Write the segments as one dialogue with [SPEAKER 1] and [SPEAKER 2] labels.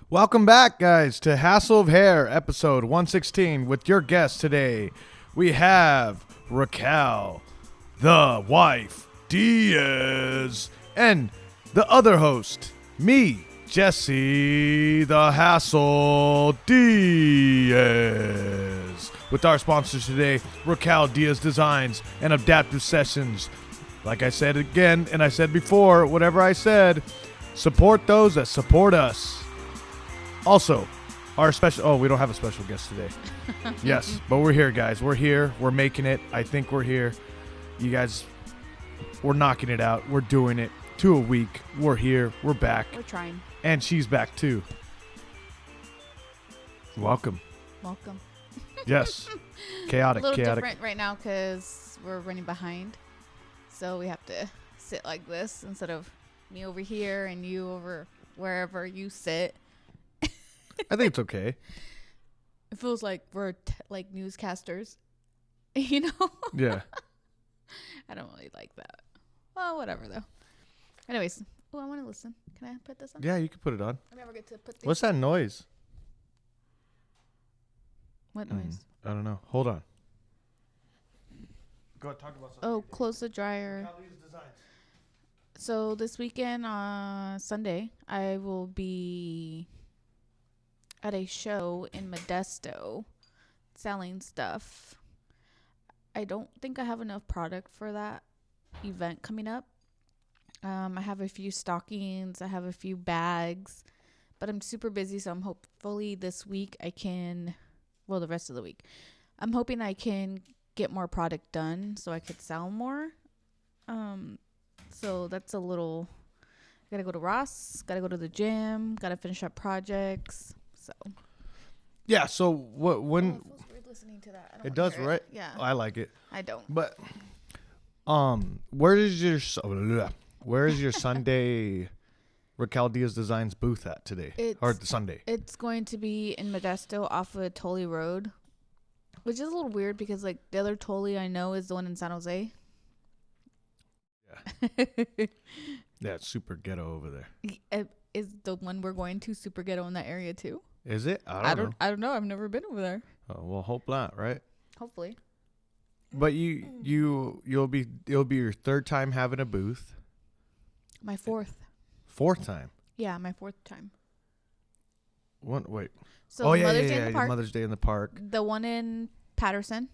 [SPEAKER 1] Welcome back, guys, to Hassle of Hair, episode 116. With your guests today, we have Raquel, the wife, Diaz, and the other host, me, Jesse, the Hassle Diaz. With our sponsors today, Raquel Diaz Designs and Adaptive Sessions. Like I said again, and I said before, whatever I said, support those that support us. Also, our special... we don't have a special guest today. Yes, but we're here, guys. We're here. We're making it. I think we're here. You guys, we're knocking it out. We're doing it. 2 a week. We're here. We're back.
[SPEAKER 2] We're trying.
[SPEAKER 1] And she's back, too. Welcome.
[SPEAKER 2] Welcome.
[SPEAKER 1] Yes. Chaotic.
[SPEAKER 2] A little different right now because we're running behind. So we have to sit like this instead of me over here and you over wherever you sit.
[SPEAKER 1] I think it's okay.
[SPEAKER 2] It feels like we're like newscasters, you know?
[SPEAKER 1] Yeah.
[SPEAKER 2] I don't really like that. Well, whatever though. Anyways, I want to listen. Can I put this on?
[SPEAKER 1] Yeah, you can put it on.
[SPEAKER 2] I never get to put these.
[SPEAKER 1] What's that noise?
[SPEAKER 2] What noise?
[SPEAKER 1] I don't know. Hold on. Go ahead, talk about something.
[SPEAKER 2] Oh, close the dryer. So this weekend, Sunday, I will be at a show in Modesto selling stuff. I don't think I have enough product for that event coming up. I have a few stockings. I have a few bags. But I'm super busy, so I'm hopefully this week I can... Well, the rest of the week. I'm hoping I can get more product done so I could sell more. So that's a little... I gotta go to Ross. Gotta go to the gym. Gotta finish up projects. So...
[SPEAKER 1] Yeah, so what when...
[SPEAKER 2] it feels weird listening to that. I don't
[SPEAKER 1] it
[SPEAKER 2] wanna
[SPEAKER 1] does,
[SPEAKER 2] hear
[SPEAKER 1] right?
[SPEAKER 2] Yeah.
[SPEAKER 1] I like it.
[SPEAKER 2] I don't.
[SPEAKER 1] But where is your Sunday Raquel Diaz Designs booth at today? Or Sunday?
[SPEAKER 2] It's going to be in Modesto off of Tully Road, which is a little weird because like the other Tully I know is the one in San Jose.
[SPEAKER 1] Yeah. Yeah, it's super ghetto over there.
[SPEAKER 2] Is the one we're going to super ghetto in that area too?
[SPEAKER 1] Is it? I don't know.
[SPEAKER 2] I don't know. I've never been over there.
[SPEAKER 1] Oh, well, hope not, right?
[SPEAKER 2] Hopefully.
[SPEAKER 1] But it'll be your third time having a booth.
[SPEAKER 2] My fourth.
[SPEAKER 1] Fourth time.
[SPEAKER 2] Yeah, my fourth time.
[SPEAKER 1] Wait.
[SPEAKER 2] So Mother's Day in the park.
[SPEAKER 1] Mother's Day in the park.
[SPEAKER 2] The one in Patterson,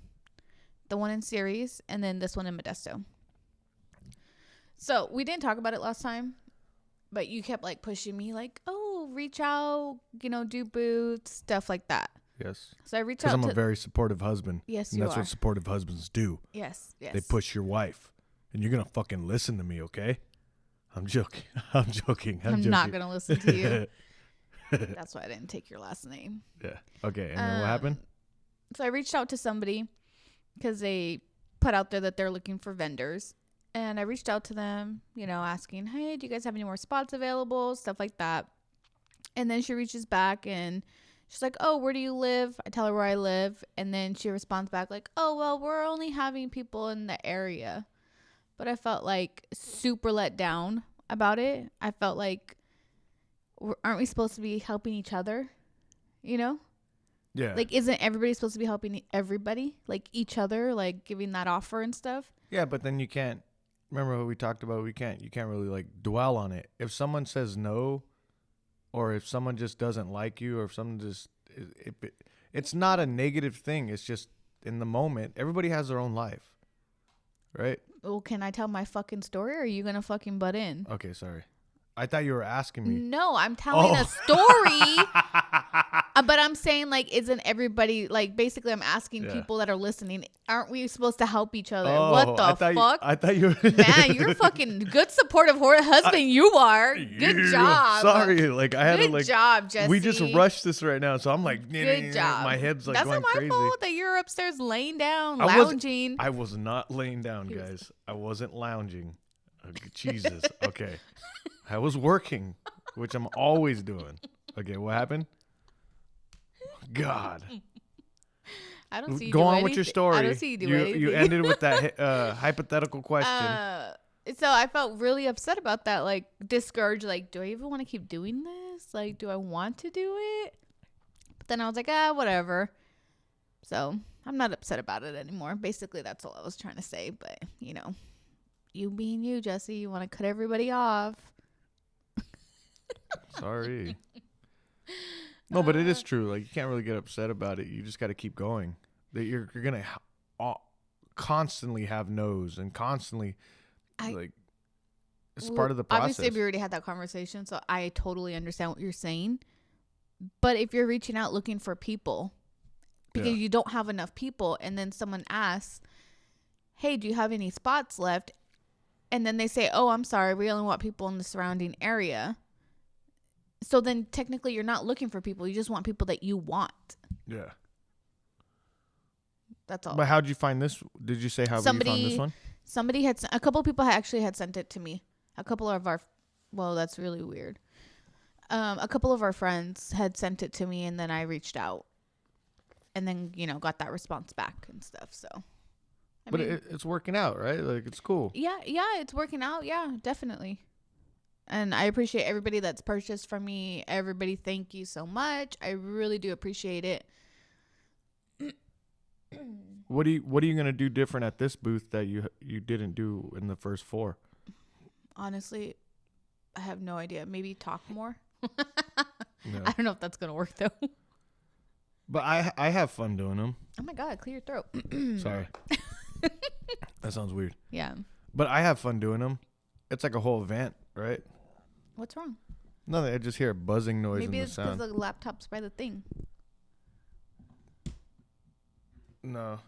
[SPEAKER 2] the one in Ceres, and then this one in Modesto. So we didn't talk about it last time, but you kept like pushing me like, oh, reach out, do booths, stuff like that.
[SPEAKER 1] Yes.
[SPEAKER 2] So I reached out
[SPEAKER 1] because I'm a very supportive husband.
[SPEAKER 2] Yes,
[SPEAKER 1] and
[SPEAKER 2] you
[SPEAKER 1] that's
[SPEAKER 2] are.
[SPEAKER 1] what supportive husbands do.
[SPEAKER 2] Yes.
[SPEAKER 1] They push your wife. And you're going to fucking listen to me, okay? I'm joking. I'm
[SPEAKER 2] not going to listen to you. That's why I didn't take your last name.
[SPEAKER 1] Yeah. Okay. And then what happened?
[SPEAKER 2] So I reached out to somebody because they put out there that they're looking for vendors. And I reached out to them, asking, hey, do you guys have any more spots available? Stuff like that. And then she reaches back and she's like, oh, where do you live? I tell her where I live. And then she responds back like, oh, well, we're only having people in the area. But I felt like super let down about it. I felt like, aren't we supposed to be helping each other? Yeah. Like, isn't everybody supposed to be helping everybody? Like, each other, like, giving that offer and stuff?
[SPEAKER 1] Yeah, but then you can't. Remember what we talked about? You can't really, like, dwell on it. If someone says no, or if someone just doesn't like you, or if someone just... It's not a negative thing. It's just, in the moment, everybody has their own life. Right?
[SPEAKER 2] Well, can I tell my fucking story, or are you going to fucking butt in?
[SPEAKER 1] Okay, sorry. I thought you were asking me.
[SPEAKER 2] No, I'm telling a story. But I'm saying, like, isn't everybody, like, basically I'm asking people that are listening, aren't we supposed to help each other? What the fuck?
[SPEAKER 1] I thought you were...
[SPEAKER 2] Man, you're a fucking good supportive husband. You are. Good job.
[SPEAKER 1] Sorry. Like, I had to, like...
[SPEAKER 2] Good job, Jesse.
[SPEAKER 1] We just rushed this right now, so I'm like...
[SPEAKER 2] Good job.
[SPEAKER 1] My head's, like,
[SPEAKER 2] That's
[SPEAKER 1] going crazy.
[SPEAKER 2] not my fault that you're upstairs laying down, lounging.
[SPEAKER 1] I was not laying down, guys. I wasn't lounging. Jesus. Okay. I was working, which I'm always doing. Okay, what happened? God.
[SPEAKER 2] I don't see you
[SPEAKER 1] Go on with your story.
[SPEAKER 2] I don't see you do anything.
[SPEAKER 1] You ended with that hypothetical question.
[SPEAKER 2] So I felt really upset about that, like discouraged, like, do I even want to keep doing this? Like, do I want to do it? But then I was like, whatever. So I'm not upset about it anymore. Basically, that's all I was trying to say. But, you being you, Jesse, you want to cut everybody off.
[SPEAKER 1] Sorry. No, but it is true. Like, you can't really get upset about it. You just got to keep going. That you're going to constantly have no's and constantly, it's part of the process.
[SPEAKER 2] Obviously, we already had that conversation, so I totally understand what you're saying. But if you're reaching out looking for people, because you don't have enough people, and then someone asks, hey, do you have any spots left? And then they say, oh, I'm sorry, we only want people in the surrounding area. So then technically you're not looking for people. You just want people that you want.
[SPEAKER 1] Yeah.
[SPEAKER 2] That's all.
[SPEAKER 1] But how'd you find this? Did you say how you found this one?
[SPEAKER 2] Somebody had, a couple of people actually had sent it to me. A couple of our, well, that's really weird. A couple of our friends had sent it to me, and then I reached out. And then, got that response back and stuff. So.
[SPEAKER 1] But it's working out, right? Like, it's cool.
[SPEAKER 2] Yeah, it's working out. Yeah, definitely. And I appreciate everybody that's purchased from me. Everybody, thank you so much. I really do appreciate it.
[SPEAKER 1] What are you gonna do different at this booth that you didn't do in the first 4?
[SPEAKER 2] Honestly, I have no idea. Maybe talk more.
[SPEAKER 1] No.
[SPEAKER 2] I don't know if that's gonna work though.
[SPEAKER 1] But I have fun doing them.
[SPEAKER 2] Oh my God, clear your throat.
[SPEAKER 1] Sorry. That sounds weird.
[SPEAKER 2] Yeah.
[SPEAKER 1] But I have fun doing them. It's like a whole event, right?
[SPEAKER 2] What's wrong?
[SPEAKER 1] Nothing. I just hear a buzzing noise
[SPEAKER 2] Maybe
[SPEAKER 1] in the
[SPEAKER 2] it's
[SPEAKER 1] sound.
[SPEAKER 2] because the laptop's by the thing.
[SPEAKER 1] No.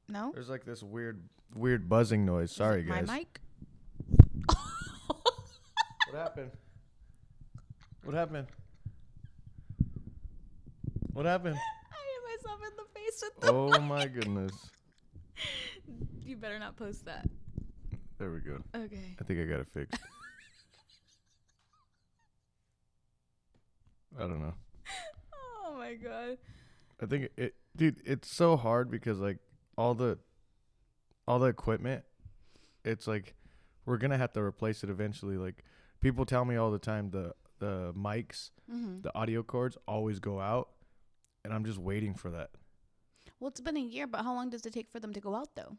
[SPEAKER 2] No?
[SPEAKER 1] There's like this weird buzzing noise. Sorry, guys.
[SPEAKER 2] My mic?
[SPEAKER 1] What happened? What happened? What happened?
[SPEAKER 2] I hit myself in the face with the
[SPEAKER 1] Oh my goodness.
[SPEAKER 2] You better not post that.
[SPEAKER 1] There we go.
[SPEAKER 2] Okay.
[SPEAKER 1] I think I got it fixed. I don't know.
[SPEAKER 2] Oh my God.
[SPEAKER 1] I think dude, it's so hard because like all the equipment, it's like we're gonna have to replace it eventually. Like people tell me all the time the mics, the audio cords always go out, and I'm just waiting for that.
[SPEAKER 2] Well, it's been a year, but how long does it take for them to go out though?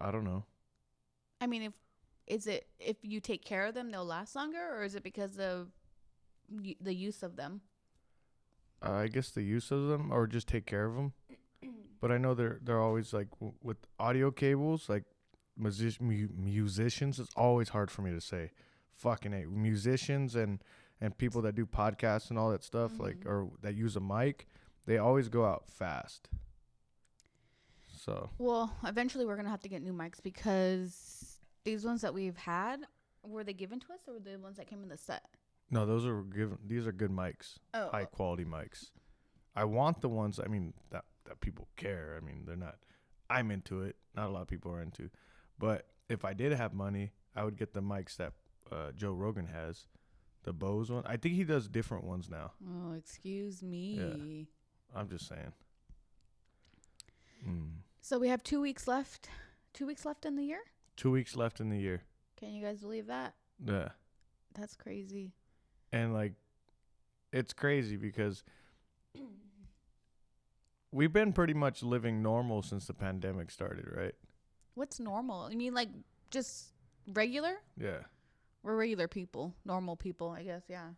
[SPEAKER 1] I don't know.
[SPEAKER 2] I mean, if you take care of them, they'll last longer, or is it because of the use of them?
[SPEAKER 1] I guess the use of them, or just take care of them. But I know they're always like with audio cables, like musicians. It's always hard for me to say. Fucking A. Musicians and people that do podcasts and all that stuff, like or that use a mic, they always go out fast. So. Well,
[SPEAKER 2] eventually we're gonna have to get new mics because these ones that we've had, were they given to us or were they the ones that came in the set?
[SPEAKER 1] No, those are given. These are good mics. Oh. High quality mics. I want the ones. I mean that people care. I mean they're not. I'm into it. Not a lot of people are into. But if I did have money, I would get the mics that Joe Rogan has, the Bose one. I think he does different ones now.
[SPEAKER 2] Oh, excuse me.
[SPEAKER 1] Yeah. I'm just saying.
[SPEAKER 2] So we have 2 weeks left. 2 weeks left in the year?
[SPEAKER 1] 2 weeks left in the year.
[SPEAKER 2] Can you guys believe that?
[SPEAKER 1] Yeah.
[SPEAKER 2] That's crazy.
[SPEAKER 1] And like, it's crazy because we've been pretty much living normal since the pandemic started, right?
[SPEAKER 2] What's normal? You mean like just regular?
[SPEAKER 1] Yeah.
[SPEAKER 2] We're regular people, normal people, I guess, yeah.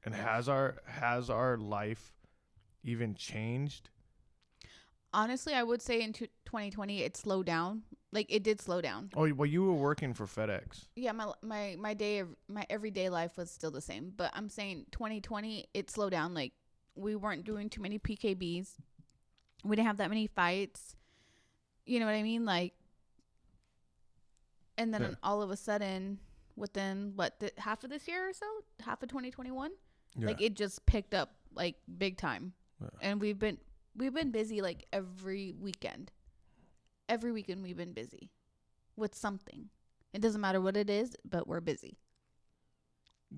[SPEAKER 1] And has our life even changed?
[SPEAKER 2] Honestly, I would say in 2020 it slowed down. Like it did slow down.
[SPEAKER 1] Oh, well, you were working for FedEx.
[SPEAKER 2] Yeah, my everyday life was still the same, but I'm saying 2020 it slowed down. Like we weren't doing too many PKBs. We didn't have that many fights. You know what I mean? Like, and then all of a sudden, within half of this year or so, half of 2021, like it just picked up like big time. Yeah. And we've been busy like every weekend. Every weekend we've been busy with something. It doesn't matter what it is, but we're busy.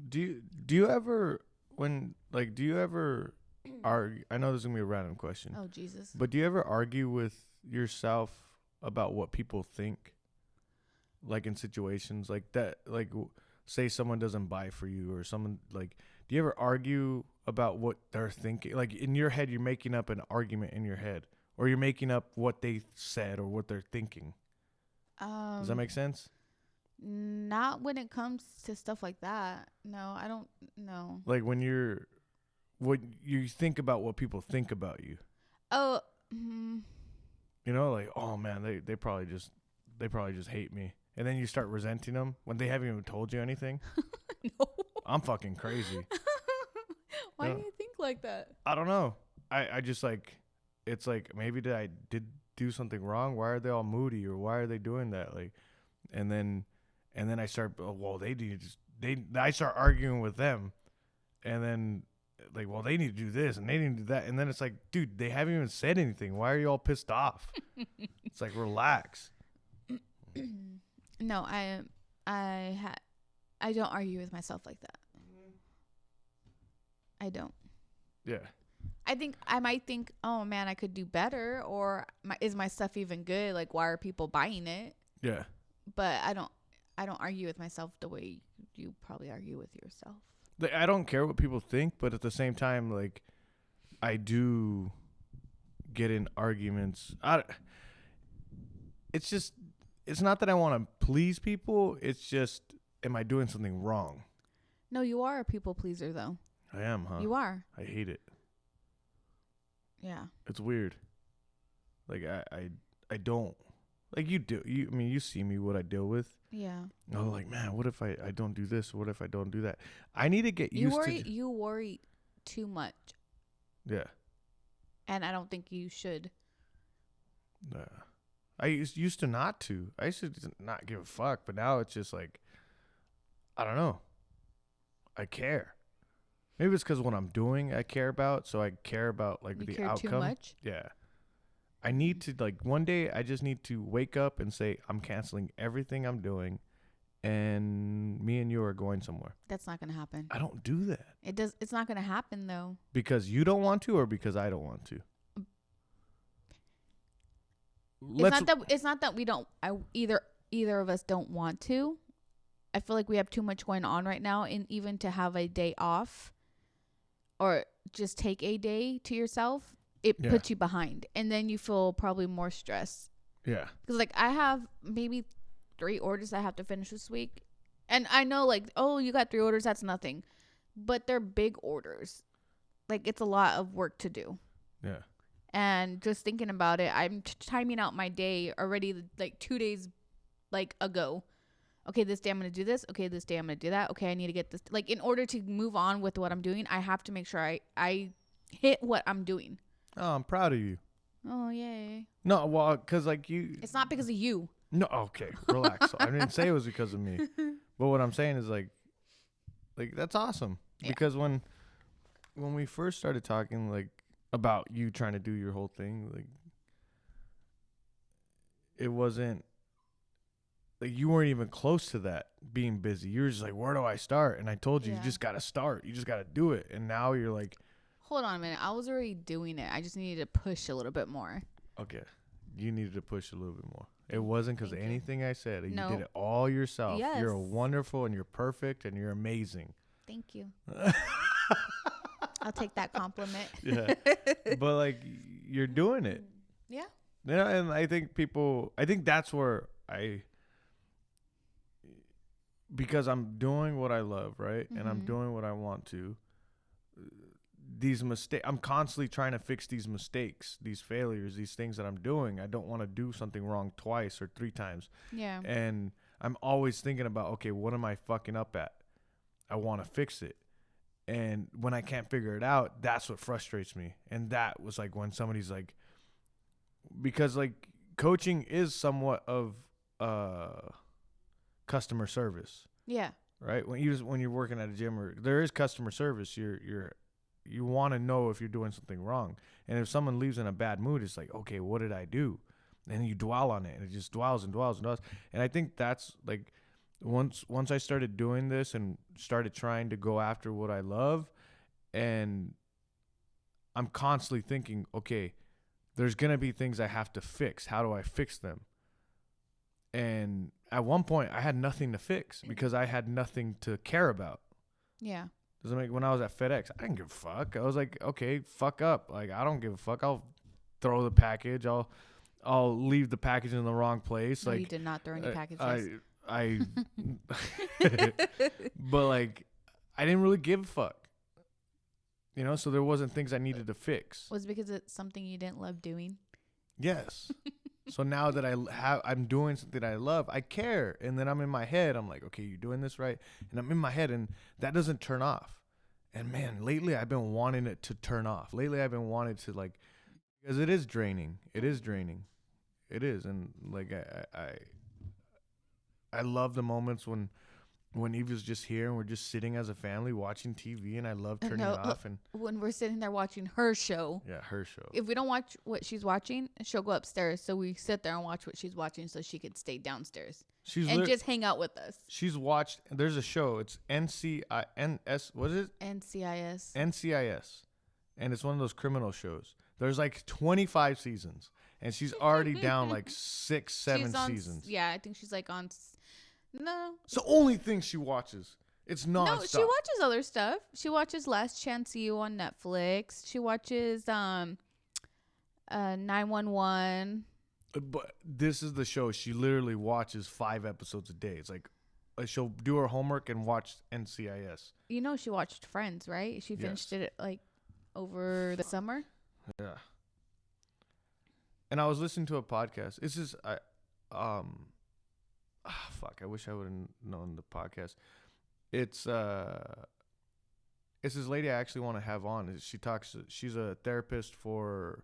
[SPEAKER 1] Do you ever argue? I know this is gonna be a random question.
[SPEAKER 2] Oh Jesus!
[SPEAKER 1] But do you ever argue with yourself about what people think? like in situations like that, like say someone doesn't buy for you or someone like, do you ever argue about what they're thinking? Like in your head, you're making up an argument in your head, or you're making up what they said or what they're thinking. Does that make sense?
[SPEAKER 2] Not when it comes to stuff like that. No, I don't know.
[SPEAKER 1] Like when you think about what people think about you.
[SPEAKER 2] Oh,
[SPEAKER 1] You know, like, oh man, they probably just hate me. And then you start resenting them when they haven't even told you anything.
[SPEAKER 2] no.
[SPEAKER 1] I'm fucking crazy.
[SPEAKER 2] Why do you think like that?
[SPEAKER 1] I don't know. I just like, it's like, maybe I did do something wrong. Why are they all moody, or why are they doing that? Like, and then I start, well, I start arguing with them, and then like, well, they need to do this and they need to do that. And then it's like, dude, they haven't even said anything. Why are you all pissed off? It's like, relax.
[SPEAKER 2] No, I don't argue with myself like that. I don't.
[SPEAKER 1] Yeah.
[SPEAKER 2] I might think, oh man, I could do better, or is my stuff even good? Like, why are people buying it?
[SPEAKER 1] Yeah.
[SPEAKER 2] But I don't argue with myself the way you probably argue with yourself.
[SPEAKER 1] Like, I don't care what people think, but at the same time, like, I do get in arguments. It's not that I want to please people. It's just, am I doing something wrong?
[SPEAKER 2] No, you are a people pleaser, though.
[SPEAKER 1] I am, huh?
[SPEAKER 2] You are.
[SPEAKER 1] I hate it.
[SPEAKER 2] Yeah.
[SPEAKER 1] It's weird. Like, I don't. Like, you do. I mean, you see me, what I deal with.
[SPEAKER 2] Yeah.
[SPEAKER 1] I'm like, man, what if I don't do this? What if I don't do that? I need to get used to.
[SPEAKER 2] You worry too much.
[SPEAKER 1] Yeah.
[SPEAKER 2] And I don't think you should.
[SPEAKER 1] I used to not to. I used to just not give a fuck, but now it's just like, I don't know. I care. Maybe it's because what I'm doing I care about, so I care about like
[SPEAKER 2] You
[SPEAKER 1] the
[SPEAKER 2] care
[SPEAKER 1] outcome.
[SPEAKER 2] too much?
[SPEAKER 1] Yeah. I need to, like, one day I just need to wake up and say, I'm canceling everything I'm doing, and me and you are going somewhere.
[SPEAKER 2] That's not going to happen.
[SPEAKER 1] I don't do that.
[SPEAKER 2] It's not going to happen, though.
[SPEAKER 1] Because you don't want to, or because I don't want to?
[SPEAKER 2] It's not that we don't. Either of us don't want to. I feel like we have too much going on right now, and even to have a day off, or just take a day to yourself, it puts you behind, and then you feel probably more stressed.
[SPEAKER 1] Yeah.
[SPEAKER 2] Because like I have maybe 3 orders I have to finish this week, and I know like, oh, you got 3 orders, that's nothing, but they're big orders. Like, it's a lot of work to do.
[SPEAKER 1] Yeah.
[SPEAKER 2] And just thinking about it, I'm timing out my day already like 2 days like ago. Okay, this day I'm going to do this. Okay, this day I'm going to do that. Okay, I need to get this. Like, in order to move on with what I'm doing, I have to make sure I hit what I'm doing.
[SPEAKER 1] Oh, I'm proud of you.
[SPEAKER 2] Oh, yay.
[SPEAKER 1] No, well, because like you.
[SPEAKER 2] It's not because of you.
[SPEAKER 1] No, okay, relax. I didn't say it was because of me. But what I'm saying is like that's awesome. Yeah. Because when we first started talking, like, about you trying to do your whole thing, like, it wasn't, like, you weren't even close to that, being busy. You were just like, where do I start? And I told you, you just got to start. You just got to do it. And now you're like,
[SPEAKER 2] hold on a minute. I was already doing it. I just needed to push a little bit more.
[SPEAKER 1] Okay. You needed to push a little bit more. It wasn't because of anything I said.
[SPEAKER 2] No.
[SPEAKER 1] You did it all yourself.
[SPEAKER 2] Yes.
[SPEAKER 1] You're wonderful, and you're perfect, and you're amazing.
[SPEAKER 2] Thank you. I'll take that compliment.
[SPEAKER 1] Yeah. But like, you're doing it.
[SPEAKER 2] Yeah.
[SPEAKER 1] Yeah. And I think that's where because I'm doing what I love, right? Mm-hmm. And I'm doing what I want to. I'm constantly trying to fix these mistakes, these failures, these things that I'm doing. I don't want to do something wrong twice or 3 times.
[SPEAKER 2] Yeah.
[SPEAKER 1] And I'm always thinking about, okay, what am I fucking up at? I want to fix it. And when I can't figure it out, that's what frustrates me. And that was like when somebody's like, because like coaching is somewhat of customer service.
[SPEAKER 2] Yeah.
[SPEAKER 1] Right? When you're working at a gym, or there is customer service, you want to know if you're doing something wrong. And if someone leaves in a bad mood, it's like, okay, what did I do? And you dwell on it, and it just dwells and dwells and dwells. And I think that's like, once I started doing this and started trying to go after what I love, and I'm constantly thinking, okay, there's going to be things I have to fix. How do I fix them? And at one point I had nothing to fix because I had nothing to care about.
[SPEAKER 2] Yeah.
[SPEAKER 1] Does it make, when I was at FedEx, I didn't give a fuck. I was like, okay, fuck up. Like, I don't give a fuck. I'll throw the package. I'll leave the package in the wrong place.
[SPEAKER 2] No,
[SPEAKER 1] Like,
[SPEAKER 2] you did not throw any packages.
[SPEAKER 1] I but like, I didn't really give a fuck. You know, so there wasn't things I needed to fix.
[SPEAKER 2] Was it because it's something you didn't love doing?
[SPEAKER 1] Yes. So now that I'm doing something that I love, I care. And then I'm in my head, I'm like, okay, you're doing this right. And I'm in my head, and that doesn't turn off. And man, lately I've been wanting it to turn off. Lately I've been wanting to, like, because it is draining. It is draining. It is. And like, I love the moments when Eva's just here and we're just sitting as a family watching TV, and I love turning it off. And
[SPEAKER 2] when we're sitting there watching her show.
[SPEAKER 1] Yeah, her show.
[SPEAKER 2] If we don't watch what she's watching, she'll go upstairs. So we sit there and watch what she's watching so she could stay downstairs and just hang out with us.
[SPEAKER 1] She's watched, there's a show. It's NCIS. What is it?
[SPEAKER 2] NCIS.
[SPEAKER 1] NCIS. And it's one of those criminal shows. There's like 25 seasons. And she's already down like 6, 7 seasons.
[SPEAKER 2] Yeah, I think she's like on... No.
[SPEAKER 1] It's the only thing she watches. It's nonstop.
[SPEAKER 2] No, she watches other stuff. She watches Last Chance U on Netflix. She watches 911.
[SPEAKER 1] But this is the show. She literally watches 5 episodes a day. It's like she'll do her homework and watch NCIS.
[SPEAKER 2] You know, she watched Friends, right? She finished it like over the summer.
[SPEAKER 1] Yeah. And I was listening to a podcast. It's just fuck, I wish I would have known the podcast. It's this lady I actually want to have on. She's a therapist for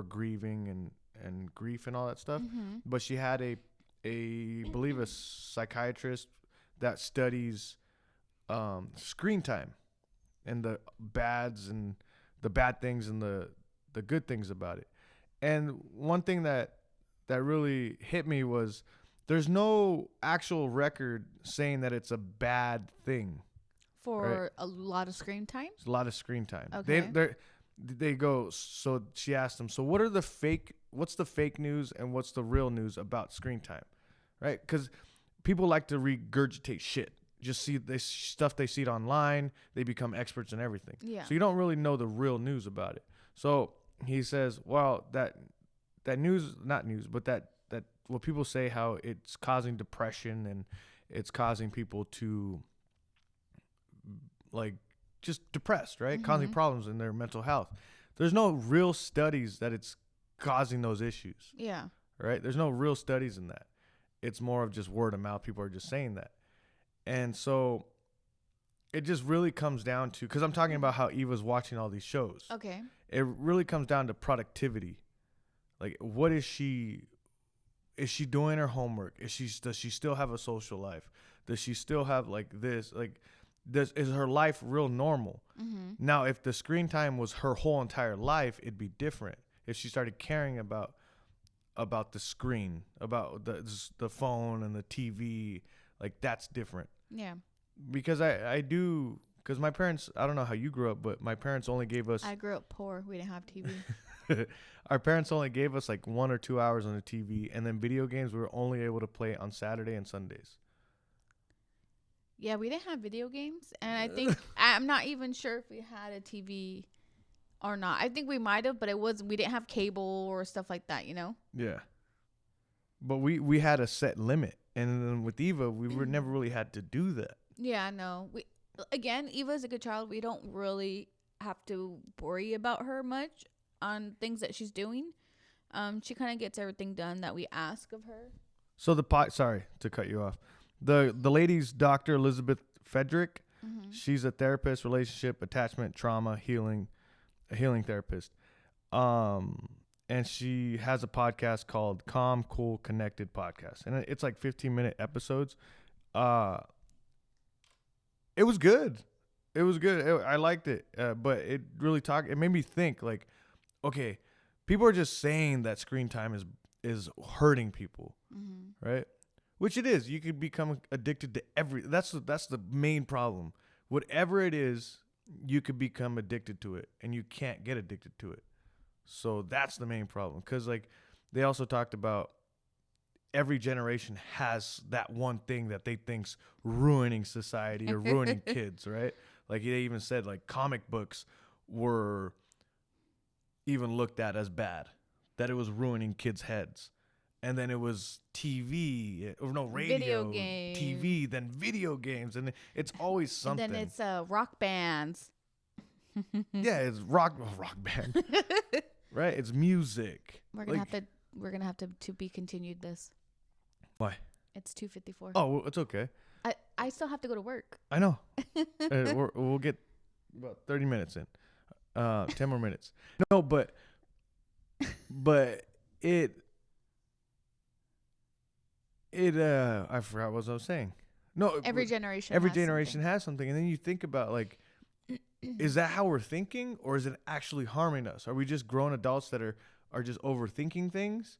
[SPEAKER 1] grieving and grief and all that stuff.
[SPEAKER 2] Mm-hmm.
[SPEAKER 1] But she had a believe a psychiatrist that studies screen time and the bads and the bad things and the good things about it. And one thing that really hit me was there's no actual record saying that it's a bad thing.
[SPEAKER 2] For
[SPEAKER 1] right?
[SPEAKER 2] a lot of screen time?
[SPEAKER 1] It's a lot of screen time.
[SPEAKER 2] Okay.
[SPEAKER 1] They go, so she asked them, so what's the fake news and what's the real news about screen time? Right? Because people like to regurgitate shit. Just see this stuff they see it online. They become experts in everything.
[SPEAKER 2] Yeah.
[SPEAKER 1] So you don't really know the real news about it. So he says, well, that news, not news, but that what people say, how it's causing depression and it's causing people to like just depressed, right?
[SPEAKER 2] Mm-hmm.
[SPEAKER 1] Causing problems in their mental health. There's no real studies that it's causing those issues.
[SPEAKER 2] Yeah.
[SPEAKER 1] Right? There's no real studies in that. It's more of just word of mouth. People are just saying that. And so it just really comes down to, because I'm talking about how Eva's watching all these shows.
[SPEAKER 2] Okay.
[SPEAKER 1] It really comes down to productivity. Like, what is she doing her homework? Does she still have a social life? Does she still have like this? Like, is her life real normal?
[SPEAKER 2] Mm-hmm.
[SPEAKER 1] Now, if the screen time was her whole entire life, it'd be different. If she started caring about the screen, about the phone and the TV, like that's different.
[SPEAKER 2] Yeah.
[SPEAKER 1] Because because my parents, I don't know how you grew up, but my parents only gave us.
[SPEAKER 2] I grew up poor. We didn't have TV.
[SPEAKER 1] Our parents only gave us like 1 or 2 hours on the TV, and then video games we were only able to play on Saturday and Sundays.
[SPEAKER 2] Yeah, we didn't have video games, and I think I'm not even sure if we had a TV or not. I think we might have, but we didn't have cable or stuff like that, you know?
[SPEAKER 1] Yeah. But we had a set limit, and then with Eva, we were never really had to do that.
[SPEAKER 2] Yeah, no. Eva's a good child. We don't really have to worry about her much on things that she's doing. She kind of gets everything done that we ask of her.
[SPEAKER 1] So sorry to cut you off. The lady's Dr. Elizabeth Frederick.
[SPEAKER 2] Mm-hmm.
[SPEAKER 1] She's a therapist, relationship, attachment, trauma, a healing therapist. And she has a podcast called Calm, Cool, Connected Podcast. And it's like 15-minute episodes. It was good. It was good. I liked it. But it really it made me think like, okay, people are just saying that screen time is hurting people,
[SPEAKER 2] Mm-hmm.
[SPEAKER 1] right? Which it is. You could become addicted to that's the main problem. Whatever it is, you could become addicted to it, and you can't get addicted to it. So that's the main problem. Because like they also talked about every generation has that one thing that they think's ruining society or ruining kids, right? Like they even said like comic books were even looked at as bad, that it was ruining kids' heads. And then it was TV, or no, radio,
[SPEAKER 2] Video games.
[SPEAKER 1] TV, then video games, and it's always something.
[SPEAKER 2] And then it's rock bands.
[SPEAKER 1] Yeah, it's rock band, right? It's music.
[SPEAKER 2] We're gonna have to be continued this.
[SPEAKER 1] Why?
[SPEAKER 2] It's 2:54.
[SPEAKER 1] Oh, well, it's okay.
[SPEAKER 2] I still have to go to work.
[SPEAKER 1] I know. We'll get about 30 minutes in. 10 more minutes. No, but it I forgot what I was saying. No,
[SPEAKER 2] Every generation
[SPEAKER 1] has something, and then you think about like, is that how we're thinking, or is it actually harming us? Are we just grown adults that are just overthinking things?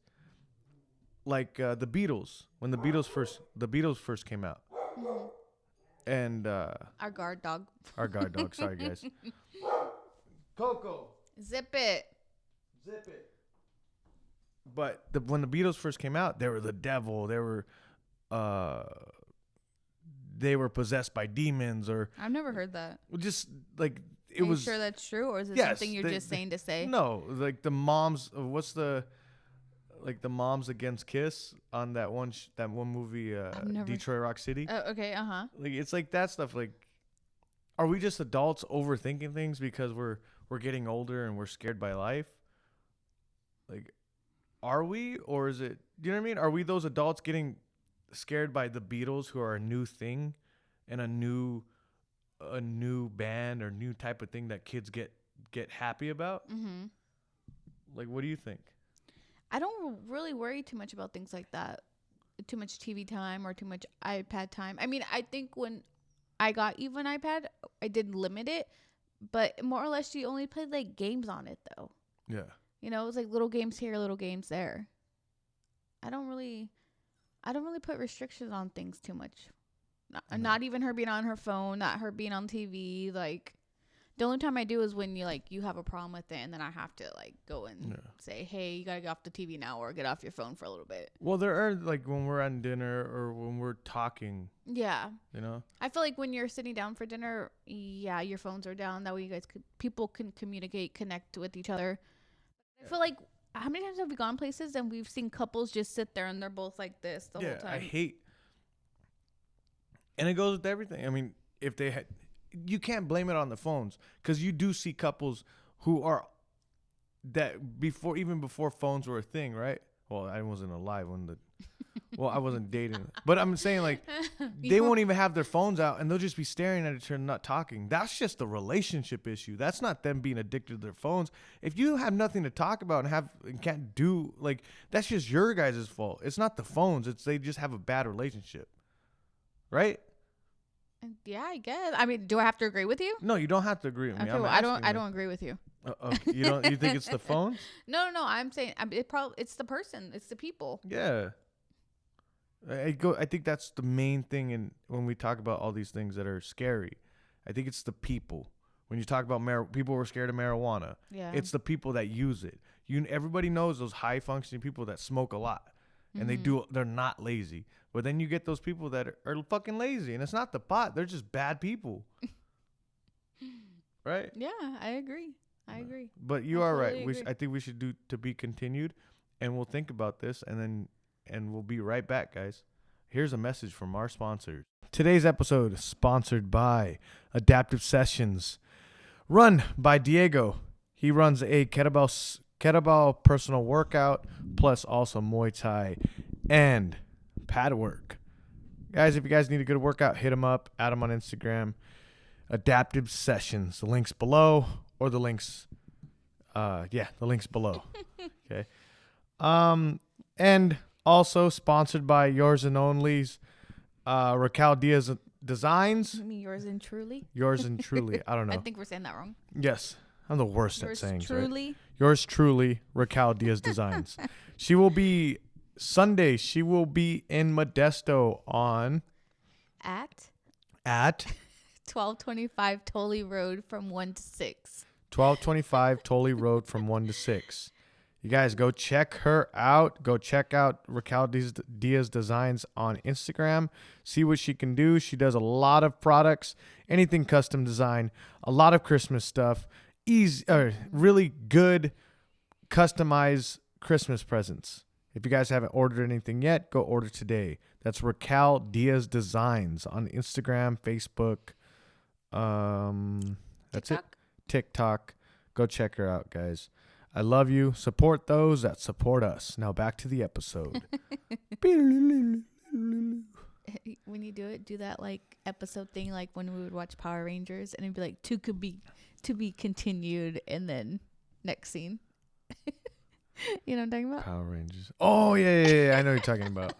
[SPEAKER 1] Like the Beatles, when the Beatles first came out, and
[SPEAKER 2] our guard dog.
[SPEAKER 1] Sorry, guys. Coco,
[SPEAKER 2] Zip it.
[SPEAKER 1] But when the Beatles first came out, they were the devil. They were possessed by demons, or
[SPEAKER 2] I've never heard that.
[SPEAKER 1] just like it
[SPEAKER 2] Are
[SPEAKER 1] was.
[SPEAKER 2] you sure that's true, or is it
[SPEAKER 1] Yes,
[SPEAKER 2] something you're just saying to say?
[SPEAKER 1] No, like the moms. What's the moms against Kiss on that one movie, Detroit Rock City.
[SPEAKER 2] Oh, okay.
[SPEAKER 1] Like it's like that stuff. Like, are we just adults overthinking things because we're getting older and we're scared by life? Like, are we, or is it? Do you know what I mean? Are we those adults getting scared by the Beatles, who are a new thing and a new band or new type of thing that kids get happy about?
[SPEAKER 2] Mm-hmm.
[SPEAKER 1] Like, what do you think?
[SPEAKER 2] I don't really worry too much about things like that. Too much TV time or too much iPad time. I mean, I think when I got Eve an iPad, I did limit it, but more or less she only played like games on it though.
[SPEAKER 1] Yeah.
[SPEAKER 2] You know, it was like little games here, little games there. I don't really put restrictions on things too much. Not even her being on her phone, not her being on TV. Like, the only time I do is when you have a problem with it, and then I have to like go and say, hey, you gotta get off the TV now, or get off your phone for a little bit.
[SPEAKER 1] Well, there are like when we're on dinner or when we're talking.
[SPEAKER 2] Yeah.
[SPEAKER 1] You know.
[SPEAKER 2] I feel like when you're sitting down for dinner, yeah, your phones are down. That way, people can communicate, connect with each other. I feel like, how many times have we gone places and we've seen couples just sit there and they're both like this the whole time?
[SPEAKER 1] I hate. And it goes with everything. I mean, if they had, you can't blame it on the phones, because you do see couples who are that even before phones were a thing, right? Well, I wasn't alive when I wasn't dating, but I'm saying like they won't even have their phones out and they'll just be staring at each other and not talking. That's just a relationship issue. That's not them being addicted to their phones. If you have nothing to talk about and can't do, like, that's just your guys' fault. It's not the phones. It's they just have a bad relationship, right?
[SPEAKER 2] Yeah, I guess. I mean, do I have to agree with you?
[SPEAKER 1] No, you don't have to agree with me.
[SPEAKER 2] Okay, well, I don't agree with you.
[SPEAKER 1] Okay. You think it's the phones?
[SPEAKER 2] No. I'm saying it's the person. It's the people.
[SPEAKER 1] Yeah. I think that's the main thing when we talk about all these things that are scary. I think it's the people. When you talk about people who are scared of marijuana. Yeah. It's the people that use it. Everybody knows those high functioning people that smoke a lot. And they're not lazy. But then you get those people that are fucking lazy, and it's not the pot. They're just bad people. Right?
[SPEAKER 2] Yeah, I agree.
[SPEAKER 1] But you are right. I think we should do to be continued, and we'll think about this, and we'll be right back, guys. Here's a message from our sponsors. Today's episode is sponsored by Adaptive Sessions, run by Diego. He runs a kettlebell personal workout, plus also Muay Thai and pad work. Guys, if you guys need a good workout, hit him up, add him on Instagram. Adaptive Sessions. The link's below, or the link's the link's below. Okay. And also sponsored by Yours and Only's Raquel Diaz Designs.
[SPEAKER 2] You mean yours and truly?
[SPEAKER 1] Yours and truly. I don't know.
[SPEAKER 2] I think we're saying that wrong.
[SPEAKER 1] Yes. I'm the worst at saying
[SPEAKER 2] truly.
[SPEAKER 1] Right? Yours truly, Raquel Diaz Designs. Sunday, she will be in Modesto on
[SPEAKER 2] at
[SPEAKER 1] 1225
[SPEAKER 2] Tolly Road from 1 to 6.
[SPEAKER 1] 1225 Tolly Road from 1 to 6. You guys go check her out. Go check out Raquel Diaz Designs on Instagram. See what she can do. She does a lot of products, anything custom design, a lot of Christmas stuff, really good customized Christmas presents. If you guys haven't ordered anything yet, go order today. That's Raquel Diaz Designs on Instagram, Facebook. That's
[SPEAKER 2] TikTok?
[SPEAKER 1] it. TikTok. Go check her out, guys. I love you. Support those that support us. Now back to the episode.
[SPEAKER 2] When you do that like episode thing, like when we would watch Power Rangers, and it'd be like to be continued, and then next scene. You know what I'm talking about?
[SPEAKER 1] Power Rangers. Oh yeah. I know what you're talking about.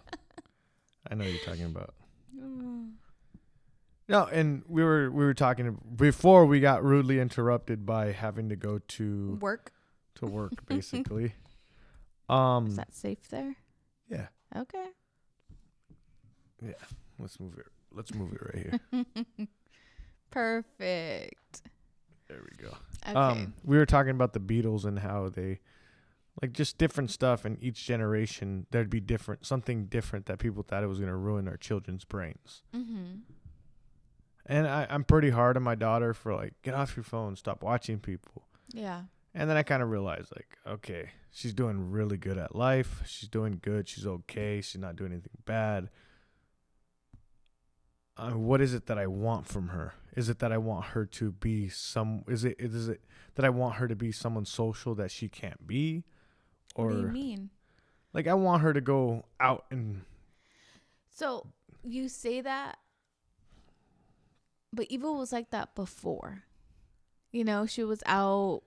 [SPEAKER 1] No, and we were talking before we got rudely interrupted by having to go to
[SPEAKER 2] Work.
[SPEAKER 1] Basically.
[SPEAKER 2] Is that safe there?
[SPEAKER 1] Yeah.
[SPEAKER 2] Okay.
[SPEAKER 1] Yeah. Let's move it right here.
[SPEAKER 2] Perfect.
[SPEAKER 1] There we go.
[SPEAKER 2] Okay.
[SPEAKER 1] We were talking about the Beatles and how they like just different stuff in each generation. There'd be something different that people thought it was going to ruin our children's brains.
[SPEAKER 2] Mm-hmm.
[SPEAKER 1] And I'm pretty hard on my daughter for like, get off your phone, stop watching people.
[SPEAKER 2] Yeah.
[SPEAKER 1] And then I kind of realized, like, okay, she's doing really good at life. She's doing good. She's okay. She's not doing anything bad. What is it that I want from her? Is it that I want her to be is it that I want her to be someone social that she can't be? Or,
[SPEAKER 2] what do you mean?
[SPEAKER 1] Like, I want her to go out and...
[SPEAKER 2] So, you say that, but Eva was like that before. You know, she was out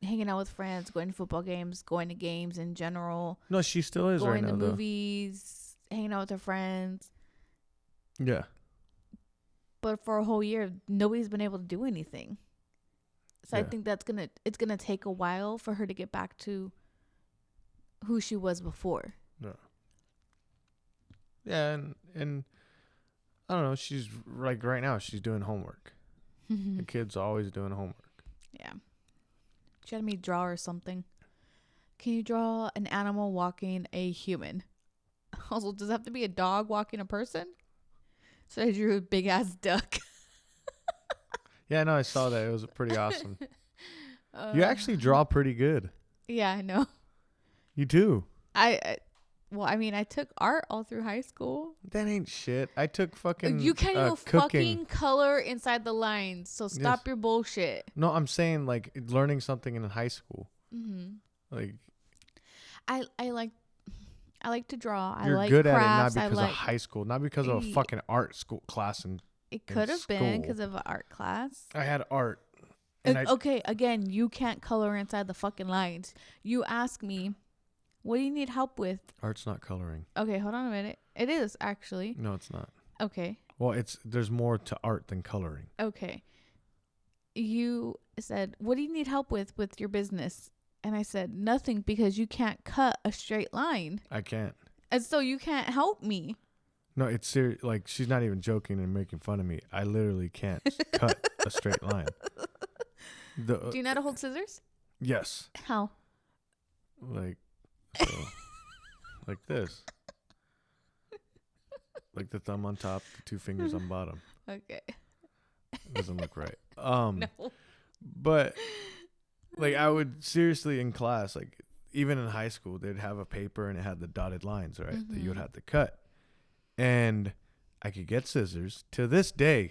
[SPEAKER 2] hanging out with friends, going to football games, going to games in general.
[SPEAKER 1] No, she still is right now,
[SPEAKER 2] going to movies, hanging out with her friends.
[SPEAKER 1] Yeah.
[SPEAKER 2] But for a whole year, nobody's been able to do anything. So
[SPEAKER 1] yeah.
[SPEAKER 2] I think it's gonna take a while for her to get back to who she was before.
[SPEAKER 1] Yeah. Yeah, and I don't know, she's like right now she's doing homework. The kid's always doing homework.
[SPEAKER 2] Yeah. She had me draw or something. Can you draw an animal walking a human? Also, does it have to be a dog walking a person? So I drew a big ass duck.
[SPEAKER 1] Yeah, no, I saw that. It was pretty awesome. You actually draw pretty good.
[SPEAKER 2] Yeah, I know.
[SPEAKER 1] You do.
[SPEAKER 2] I took art all through high school.
[SPEAKER 1] That ain't shit. I took fucking
[SPEAKER 2] You can't even
[SPEAKER 1] cooking.
[SPEAKER 2] fucking color inside the lines, so stop your bullshit.
[SPEAKER 1] No, I'm saying like learning something in high school.
[SPEAKER 2] Mm-hmm.
[SPEAKER 1] Like
[SPEAKER 2] I like to draw.
[SPEAKER 1] You're
[SPEAKER 2] I like
[SPEAKER 1] good
[SPEAKER 2] crafts.
[SPEAKER 1] at it, not because of high school, not because of a fucking art school class.
[SPEAKER 2] It could have been because of an art class.
[SPEAKER 1] I had art.
[SPEAKER 2] Okay, again, you can't color inside the fucking lines. You ask me, what do you need help with?
[SPEAKER 1] Art's not coloring.
[SPEAKER 2] Okay, hold on a minute. It is actually.
[SPEAKER 1] No, it's not.
[SPEAKER 2] Okay.
[SPEAKER 1] Well, there's more to art than coloring.
[SPEAKER 2] Okay. You said, what do you need help with your business? And I said, nothing, because you can't cut a straight line.
[SPEAKER 1] I can't.
[SPEAKER 2] And so you can't help me.
[SPEAKER 1] No, it's serious. Like, she's not even joking and making fun of me. I literally can't cut a straight line.
[SPEAKER 2] Do you know how to hold scissors?
[SPEAKER 1] Yes.
[SPEAKER 2] How?
[SPEAKER 1] Like, so, like this. Like the thumb on top, the two fingers on bottom.
[SPEAKER 2] Okay.
[SPEAKER 1] Doesn't look right.
[SPEAKER 2] No.
[SPEAKER 1] But like I would seriously in class, like even in high school, they'd have a paper and it had the dotted lines, right?
[SPEAKER 2] Mm-hmm.
[SPEAKER 1] That you would have to cut. And I could get scissors to this day,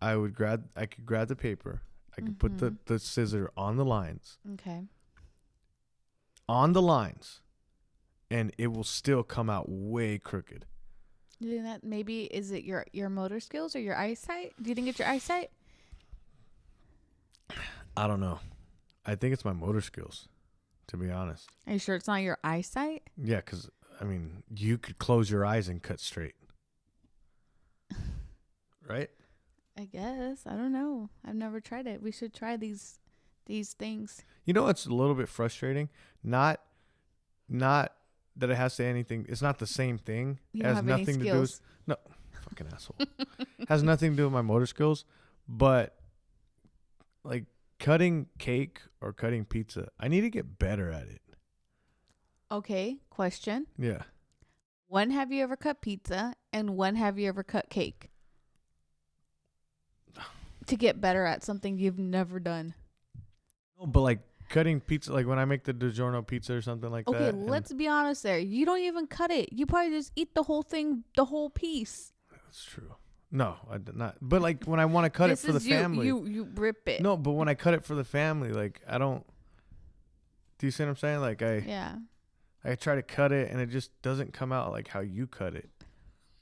[SPEAKER 1] I could grab the paper. I could put the scissor on the lines.
[SPEAKER 2] Okay.
[SPEAKER 1] On the lines. And it will still come out way crooked.
[SPEAKER 2] You think that maybe, is it your motor skills or your eyesight? Do you think it's your eyesight?
[SPEAKER 1] I don't know. I think it's my motor skills, to be honest.
[SPEAKER 2] Are you sure it's not your eyesight?
[SPEAKER 1] Yeah, because, I mean, you could close your eyes and cut straight. Right?
[SPEAKER 2] I guess. I don't know. I've never tried it. We should try these things.
[SPEAKER 1] You know what's a little bit frustrating? Not that it has to anything. It's not the same thing.
[SPEAKER 2] You
[SPEAKER 1] It
[SPEAKER 2] don't
[SPEAKER 1] has
[SPEAKER 2] have
[SPEAKER 1] nothing
[SPEAKER 2] any
[SPEAKER 1] to do with...
[SPEAKER 2] skills.
[SPEAKER 1] No. Fucking asshole. Has nothing to do with my motor skills. But like cutting cake or cutting pizza, I need to get better at it.
[SPEAKER 2] Okay, question.
[SPEAKER 1] Yeah.
[SPEAKER 2] When have you ever cut pizza and when have you ever cut cake? To get better at something you've never done.
[SPEAKER 1] No, but like cutting pizza, like when I make the DiGiorno pizza or something like that.
[SPEAKER 2] Okay, let's be honest there. You don't even cut it. You probably just eat the whole thing, the whole piece.
[SPEAKER 1] That's true. No, I did not. But like when I want to cut it for the family.
[SPEAKER 2] You rip it.
[SPEAKER 1] No, but when I cut it for the family, like I don't. Do you see what I'm saying? Like I try to cut it and it just doesn't come out like how you cut it.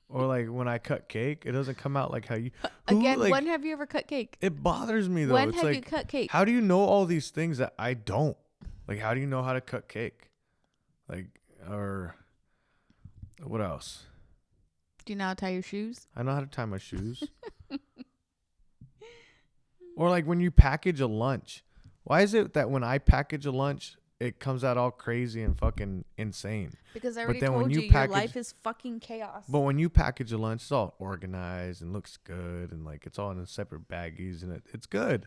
[SPEAKER 1] Or like when I cut cake, it doesn't come out like how you.
[SPEAKER 2] Again, like, when have you ever cut cake?
[SPEAKER 1] It bothers me though.
[SPEAKER 2] When
[SPEAKER 1] it's
[SPEAKER 2] have
[SPEAKER 1] like,
[SPEAKER 2] you cut cake?
[SPEAKER 1] How do you know all these things that I don't? Like how do you know how to cut cake? Like or what else?
[SPEAKER 2] Do you know how to tie your shoes?
[SPEAKER 1] I know how to tie my shoes. Or like when you package a lunch. Why is it that when I package a lunch, it comes out all crazy and fucking insane?
[SPEAKER 2] Because I already told you your life is fucking chaos.
[SPEAKER 1] But when you package a lunch, it's all organized and looks good and like it's all in separate baggies and it's good.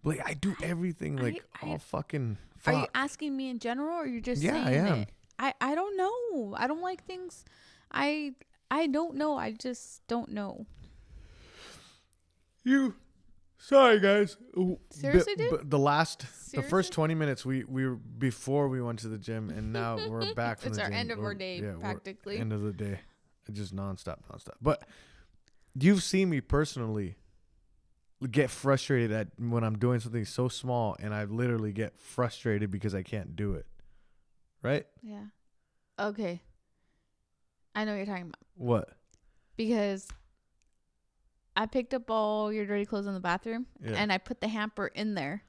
[SPEAKER 1] But like I do everything like all fucking fuck.
[SPEAKER 2] Are you asking me in general or you're just saying
[SPEAKER 1] I am.
[SPEAKER 2] it? I don't know. I don't like things. I don't know. I just don't know.
[SPEAKER 1] Sorry guys.
[SPEAKER 2] Seriously, dude?
[SPEAKER 1] The first 20 minutes we were before we went to the gym and now we're back from
[SPEAKER 2] it's
[SPEAKER 1] the
[SPEAKER 2] our
[SPEAKER 1] gym.
[SPEAKER 2] end of our day practically.
[SPEAKER 1] End of the day. It's just nonstop. But you've seen me personally get frustrated at when I'm doing something so small and I literally get frustrated because I can't do it. Right?
[SPEAKER 2] Yeah. Okay. I know what you're talking about.
[SPEAKER 1] What?
[SPEAKER 2] Because I picked up all your dirty clothes in the bathroom and I put the hamper in there.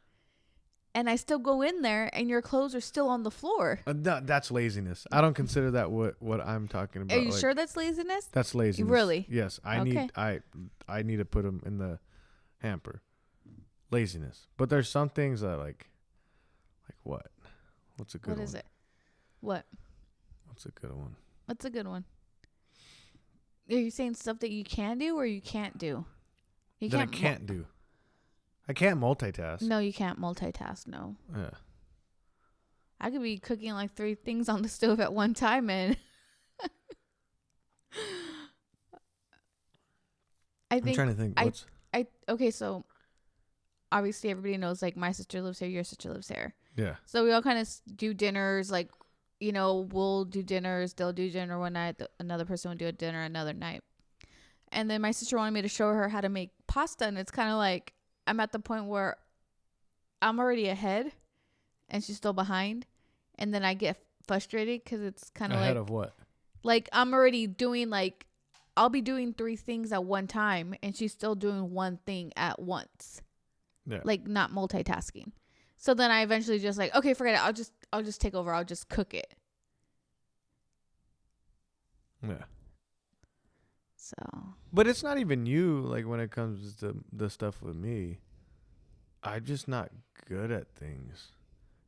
[SPEAKER 2] And I still go in there and your clothes are still on the floor.
[SPEAKER 1] That's laziness. I don't consider that what I'm talking about.
[SPEAKER 2] Are you sure that's laziness?
[SPEAKER 1] That's laziness.
[SPEAKER 2] Really?
[SPEAKER 1] Yes. I need to put them in the hamper. Laziness. But there's some things that like what? What's a good one?
[SPEAKER 2] What is it? What?
[SPEAKER 1] What's a good one?
[SPEAKER 2] What's a good one? Are you saying stuff that you can do or you can't do?
[SPEAKER 1] I can't do. I can't multitask.
[SPEAKER 2] No, you can't multitask. No.
[SPEAKER 1] Yeah.
[SPEAKER 2] I could be cooking like 3 things on the stove at one time and
[SPEAKER 1] I'm trying to think.
[SPEAKER 2] Okay, so obviously everybody knows like my sister lives here, your sister lives here.
[SPEAKER 1] Yeah.
[SPEAKER 2] So we all kind of do dinners, like, you know, we'll do dinners, they'll do dinner one night, another person will do a dinner another night. And then my sister wanted me to show her how to make pasta, and it's kind of like I'm at the point where I'm already ahead and she's still behind, and then I get frustrated because it's kind of like...
[SPEAKER 1] Ahead of what?
[SPEAKER 2] Like I'm already doing like... I'll be doing 3 things at one time and she's still doing one thing at once.
[SPEAKER 1] Yeah.
[SPEAKER 2] Like not multitasking. So then I eventually just like, okay, forget it. I'll just take over. I'll just cook it.
[SPEAKER 1] Yeah.
[SPEAKER 2] So.
[SPEAKER 1] But it's not even you. Like when it comes to the stuff with me, I'm just not good at things.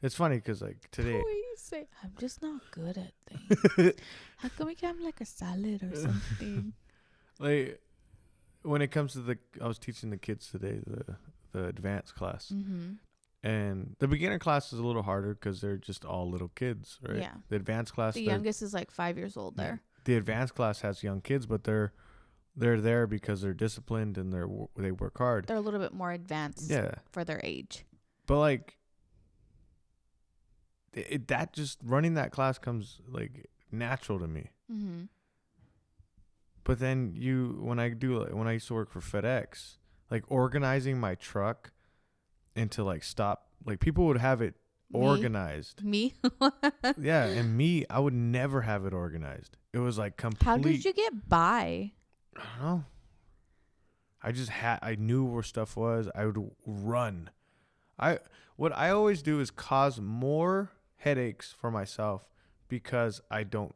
[SPEAKER 1] It's funny because like today.
[SPEAKER 2] What do you say? I'm just not good at things. How come we can't have like a salad or something?
[SPEAKER 1] Like when it comes to I was teaching the kids today the advanced class.
[SPEAKER 2] Mm-hmm.
[SPEAKER 1] And the beginner class is a little harder because they're just all little kids, right?
[SPEAKER 2] Yeah.
[SPEAKER 1] The advanced class.
[SPEAKER 2] The youngest is like 5 years old there.
[SPEAKER 1] The advanced class has young kids, but they're there because they're disciplined and they work hard.
[SPEAKER 2] They're a little bit more advanced for their age.
[SPEAKER 1] But like that just running that class comes like natural to me.
[SPEAKER 2] Mm-hmm.
[SPEAKER 1] But then when I used to work for FedEx, like organizing my truck into like stop, like people would have it organized.
[SPEAKER 2] Me?
[SPEAKER 1] Yeah, and me, I would never have it organized. It was like complete.
[SPEAKER 2] How did you get by?
[SPEAKER 1] I don't know. I knew where stuff was. I would run. What I always do is cause more headaches for myself because I don't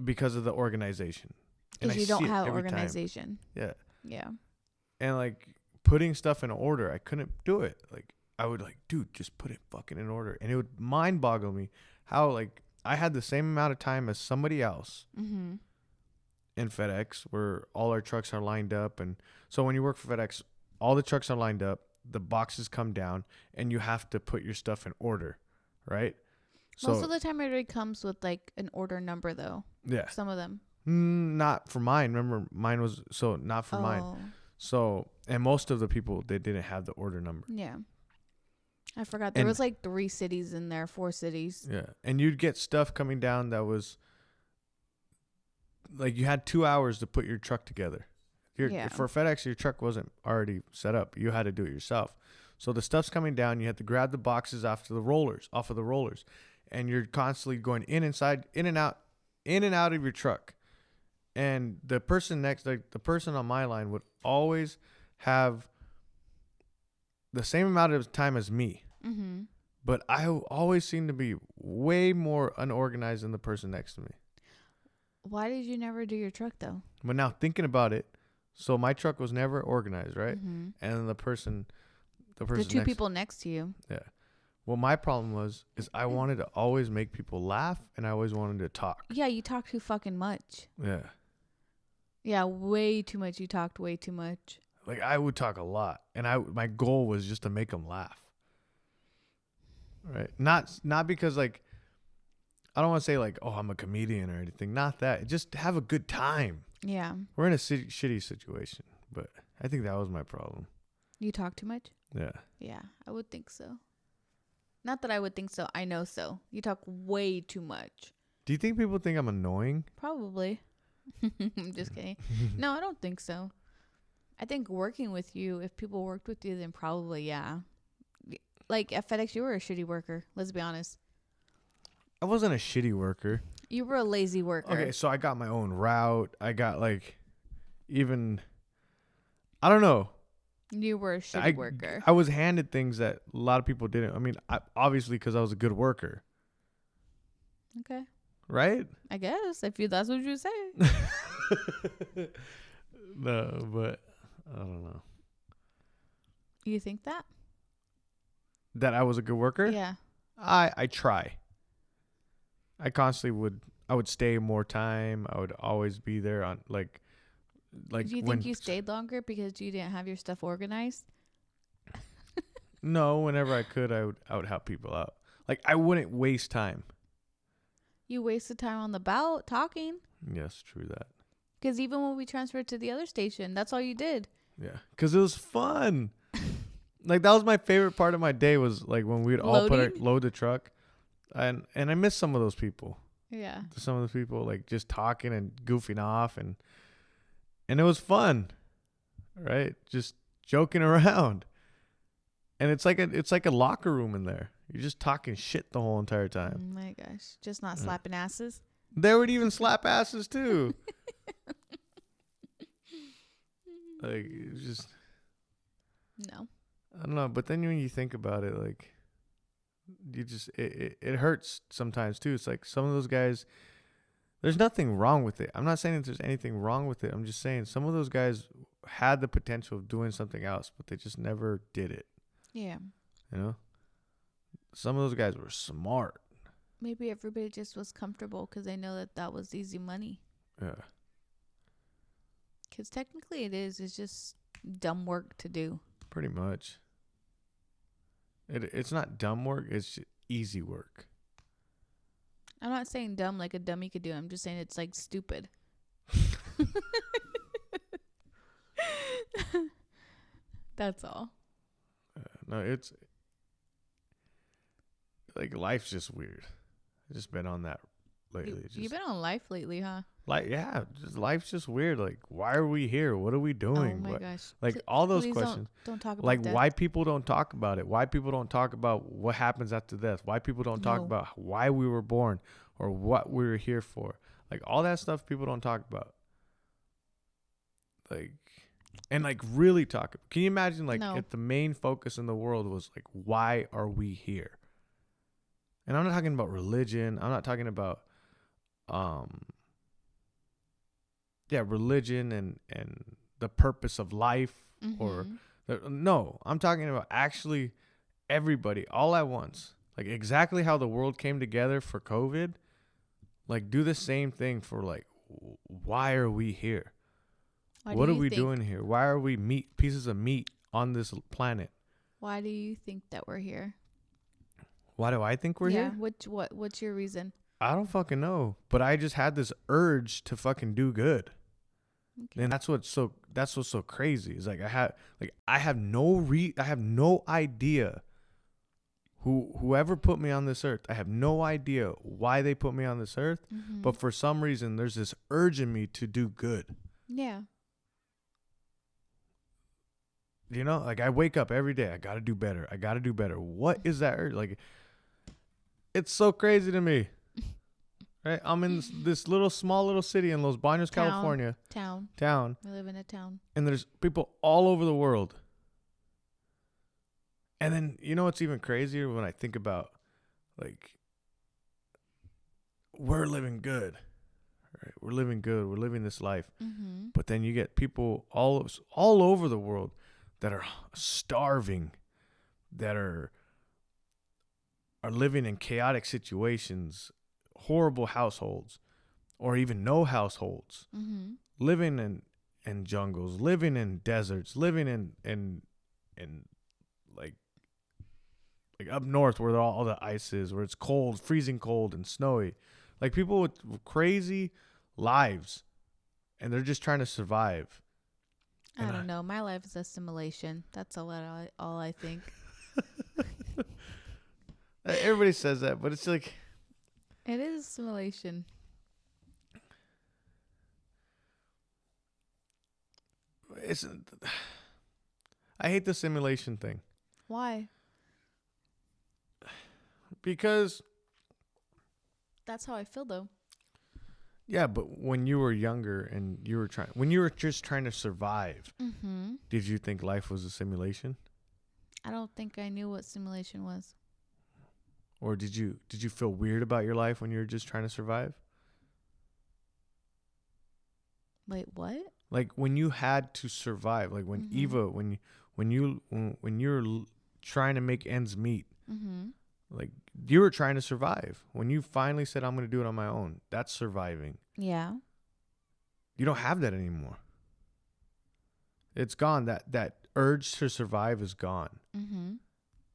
[SPEAKER 1] because of the organization.
[SPEAKER 2] Because you don't have organization.
[SPEAKER 1] Yeah.
[SPEAKER 2] Yeah.
[SPEAKER 1] And like putting stuff in order, I couldn't do it. Like I would like, dude, just put it fucking in order. And it would mind boggle me how like I had the same amount of time as somebody else.
[SPEAKER 2] Mm-hmm.
[SPEAKER 1] in FedEx where all our trucks are lined up. And so when you work for FedEx, all the trucks are lined up, the boxes come down, and you have to put your stuff in order, right?
[SPEAKER 2] Most
[SPEAKER 1] So
[SPEAKER 2] of the time it already comes with like an order number though.
[SPEAKER 1] yeah,
[SPEAKER 2] Some of them.
[SPEAKER 1] not for mine. Remember, mine was so not for mine.
[SPEAKER 2] Oh.
[SPEAKER 1] So and most of the people they didn't have the order number.
[SPEAKER 2] Yeah. I forgot. There
[SPEAKER 1] And
[SPEAKER 2] was like 3 cities in there, 4 cities.
[SPEAKER 1] yeah, and you'd get stuff coming down that was like you had 2 hours to put your truck together.
[SPEAKER 2] Yeah.
[SPEAKER 1] For FedEx, your truck wasn't already set up. You had to do it yourself. So the stuff's coming down. You have to grab the boxes off of the rollers, and you're constantly going in and out of your truck. And the person next, like the person on my line, would always have the same amount of time as me.
[SPEAKER 2] Mm-hmm.
[SPEAKER 1] But I always seem to be way more unorganized than the person next to me.
[SPEAKER 2] Why did you never do your truck though?
[SPEAKER 1] But now thinking about it, so my truck was never organized, right?
[SPEAKER 2] Mm-hmm.
[SPEAKER 1] And the person
[SPEAKER 2] The 2 people next to you.
[SPEAKER 1] Yeah. Well, my problem is I wanted to always make people laugh, and I always wanted to talk.
[SPEAKER 2] Yeah, you talk too fucking much.
[SPEAKER 1] Yeah.
[SPEAKER 2] Yeah, way too much. You talked way too much.
[SPEAKER 1] Like I would talk a lot, and my goal was just to make them laugh. Right? Not because like I don't want to say like, oh, I'm a comedian or anything. Not that. Just have a good time.
[SPEAKER 2] Yeah.
[SPEAKER 1] We're in a shitty situation, but I think that was my problem.
[SPEAKER 2] You talk too much?
[SPEAKER 1] Yeah.
[SPEAKER 2] Yeah, I would think so. Not that I would think so. I know so. You talk way too much.
[SPEAKER 1] Do you think people think I'm annoying?
[SPEAKER 2] Probably. I'm just kidding. No, I don't think so. I think working with you, if people worked with you, then probably, yeah. Like at FedEx, you were a shitty worker. Let's be honest.
[SPEAKER 1] I wasn't a shitty worker.
[SPEAKER 2] You were a lazy worker.
[SPEAKER 1] Okay, so I got my own route. I got like even I don't know.
[SPEAKER 2] You were a shitty worker.
[SPEAKER 1] I was handed things that a lot of people didn't. I mean, obviously because I was a good worker.
[SPEAKER 2] Okay.
[SPEAKER 1] Right?
[SPEAKER 2] I guess if that's what you say.
[SPEAKER 1] No, but I don't know.
[SPEAKER 2] You think that?
[SPEAKER 1] That I was a good worker?
[SPEAKER 2] Yeah.
[SPEAKER 1] I try. I constantly would stay more time. I would always be there on like
[SPEAKER 2] Do you think you stayed longer because you didn't have your stuff organized?
[SPEAKER 1] No, whenever I could, I would help people out. Like I wouldn't waste time.
[SPEAKER 2] You wasted time on the bout talking.
[SPEAKER 1] Yes, true that.
[SPEAKER 2] Because even when we transferred to the other station, that's all you did.
[SPEAKER 1] Yeah, because it was fun. Like that was my favorite part of my day was like when we'd all load the truck, and I miss some of those people.
[SPEAKER 2] Yeah.
[SPEAKER 1] Some of those people like just talking and goofing off and it was fun, right? Just joking around, and it's like a locker room in there. You're just talking shit the whole entire time.
[SPEAKER 2] Oh my gosh, just not slapping asses.
[SPEAKER 1] They would even slap asses too. Like it's just
[SPEAKER 2] No.
[SPEAKER 1] I don't know, but then when you think about it, like you just it hurts sometimes too. It's like some of those guys, there's nothing wrong with it. I'm not saying that there's anything wrong with it. I'm just saying some of those guys had the potential of doing something else, but they just never did it.
[SPEAKER 2] Yeah.
[SPEAKER 1] You know? Some of those guys were smart.
[SPEAKER 2] Maybe everybody just was comfortable because they know that was easy money.
[SPEAKER 1] Yeah.
[SPEAKER 2] Because technically it is. It's just dumb work to do.
[SPEAKER 1] Pretty much. It's not dumb work. It's just easy work.
[SPEAKER 2] I'm not saying dumb like a dummy could do. I'm just saying it's like stupid. That's all.
[SPEAKER 1] No, it's like life's just weird. I've just been on that lately.
[SPEAKER 2] You've been on life lately, huh?
[SPEAKER 1] Like, yeah, life's just weird. Like, why are we here? What are we doing?
[SPEAKER 2] Oh my gosh.
[SPEAKER 1] Like all those
[SPEAKER 2] Please
[SPEAKER 1] questions.
[SPEAKER 2] Don't talk about
[SPEAKER 1] like
[SPEAKER 2] death.
[SPEAKER 1] why people don't talk about it. Why people don't talk about what happens after death. Why people don't talk about why we were born or what we were here for. Like all that stuff people don't talk about. Like, and like really talk. Can you imagine like if the main focus in the world was like, why are we here? And I'm not talking about religion. I'm not talking about, religion and the purpose of life or no, I'm talking about actually everybody all at once. Like exactly how the world came together for COVID. Like do the same thing for like why are we here?
[SPEAKER 2] Why
[SPEAKER 1] What
[SPEAKER 2] do
[SPEAKER 1] are
[SPEAKER 2] you
[SPEAKER 1] we
[SPEAKER 2] think,
[SPEAKER 1] doing here? Why are we pieces of meat on this planet?
[SPEAKER 2] Why do you think that we're here?
[SPEAKER 1] Why do I think we're here?
[SPEAKER 2] What's your reason?
[SPEAKER 1] I don't fucking know. But I just had this urge to fucking do good.
[SPEAKER 2] Okay.
[SPEAKER 1] And that's what's so crazy. Is like I have no idea whoever put me on this earth. I have no idea why they put me on this earth, but for some reason there's this urge in me to do good.
[SPEAKER 2] Yeah.
[SPEAKER 1] You know, like I wake up every day, I got to do better. I got to do better. What is that urge? Like it's so crazy to me. Right? I'm in this small little city in Los Baños, California. Town.
[SPEAKER 2] We live in a town.
[SPEAKER 1] And there's people all over the world. And then, you know what's even crazier when I think about, like, we're living good. Right? We're living good. We're living this life.
[SPEAKER 2] Mm-hmm.
[SPEAKER 1] But then you get people all over the world that are starving, that are living in chaotic situations, horrible households, or even no households, living in jungles, living in deserts, living in like up north where all the ice is, where it's cold, freezing cold and snowy, like people with crazy lives, and they're just trying to survive.
[SPEAKER 2] I don't know. My life is a simulation. That's all I think.
[SPEAKER 1] Everybody says that, but it's like
[SPEAKER 2] it is a simulation.
[SPEAKER 1] I hate the simulation thing.
[SPEAKER 2] Why?
[SPEAKER 1] Because
[SPEAKER 2] that's how I feel, though.
[SPEAKER 1] Yeah, but when you were younger and when you were just trying to survive, did you think life was a simulation?
[SPEAKER 2] I don't think I knew what simulation was.
[SPEAKER 1] Or did you feel weird about your life when you were just trying to survive?
[SPEAKER 2] Wait, what?
[SPEAKER 1] Like when you had to survive, like when Eva, when you're trying to make ends meet, like you were trying to survive. When you finally said, "I'm going to do it on my own," that's surviving.
[SPEAKER 2] Yeah.
[SPEAKER 1] You don't have that anymore. It's gone. That urge to survive is gone,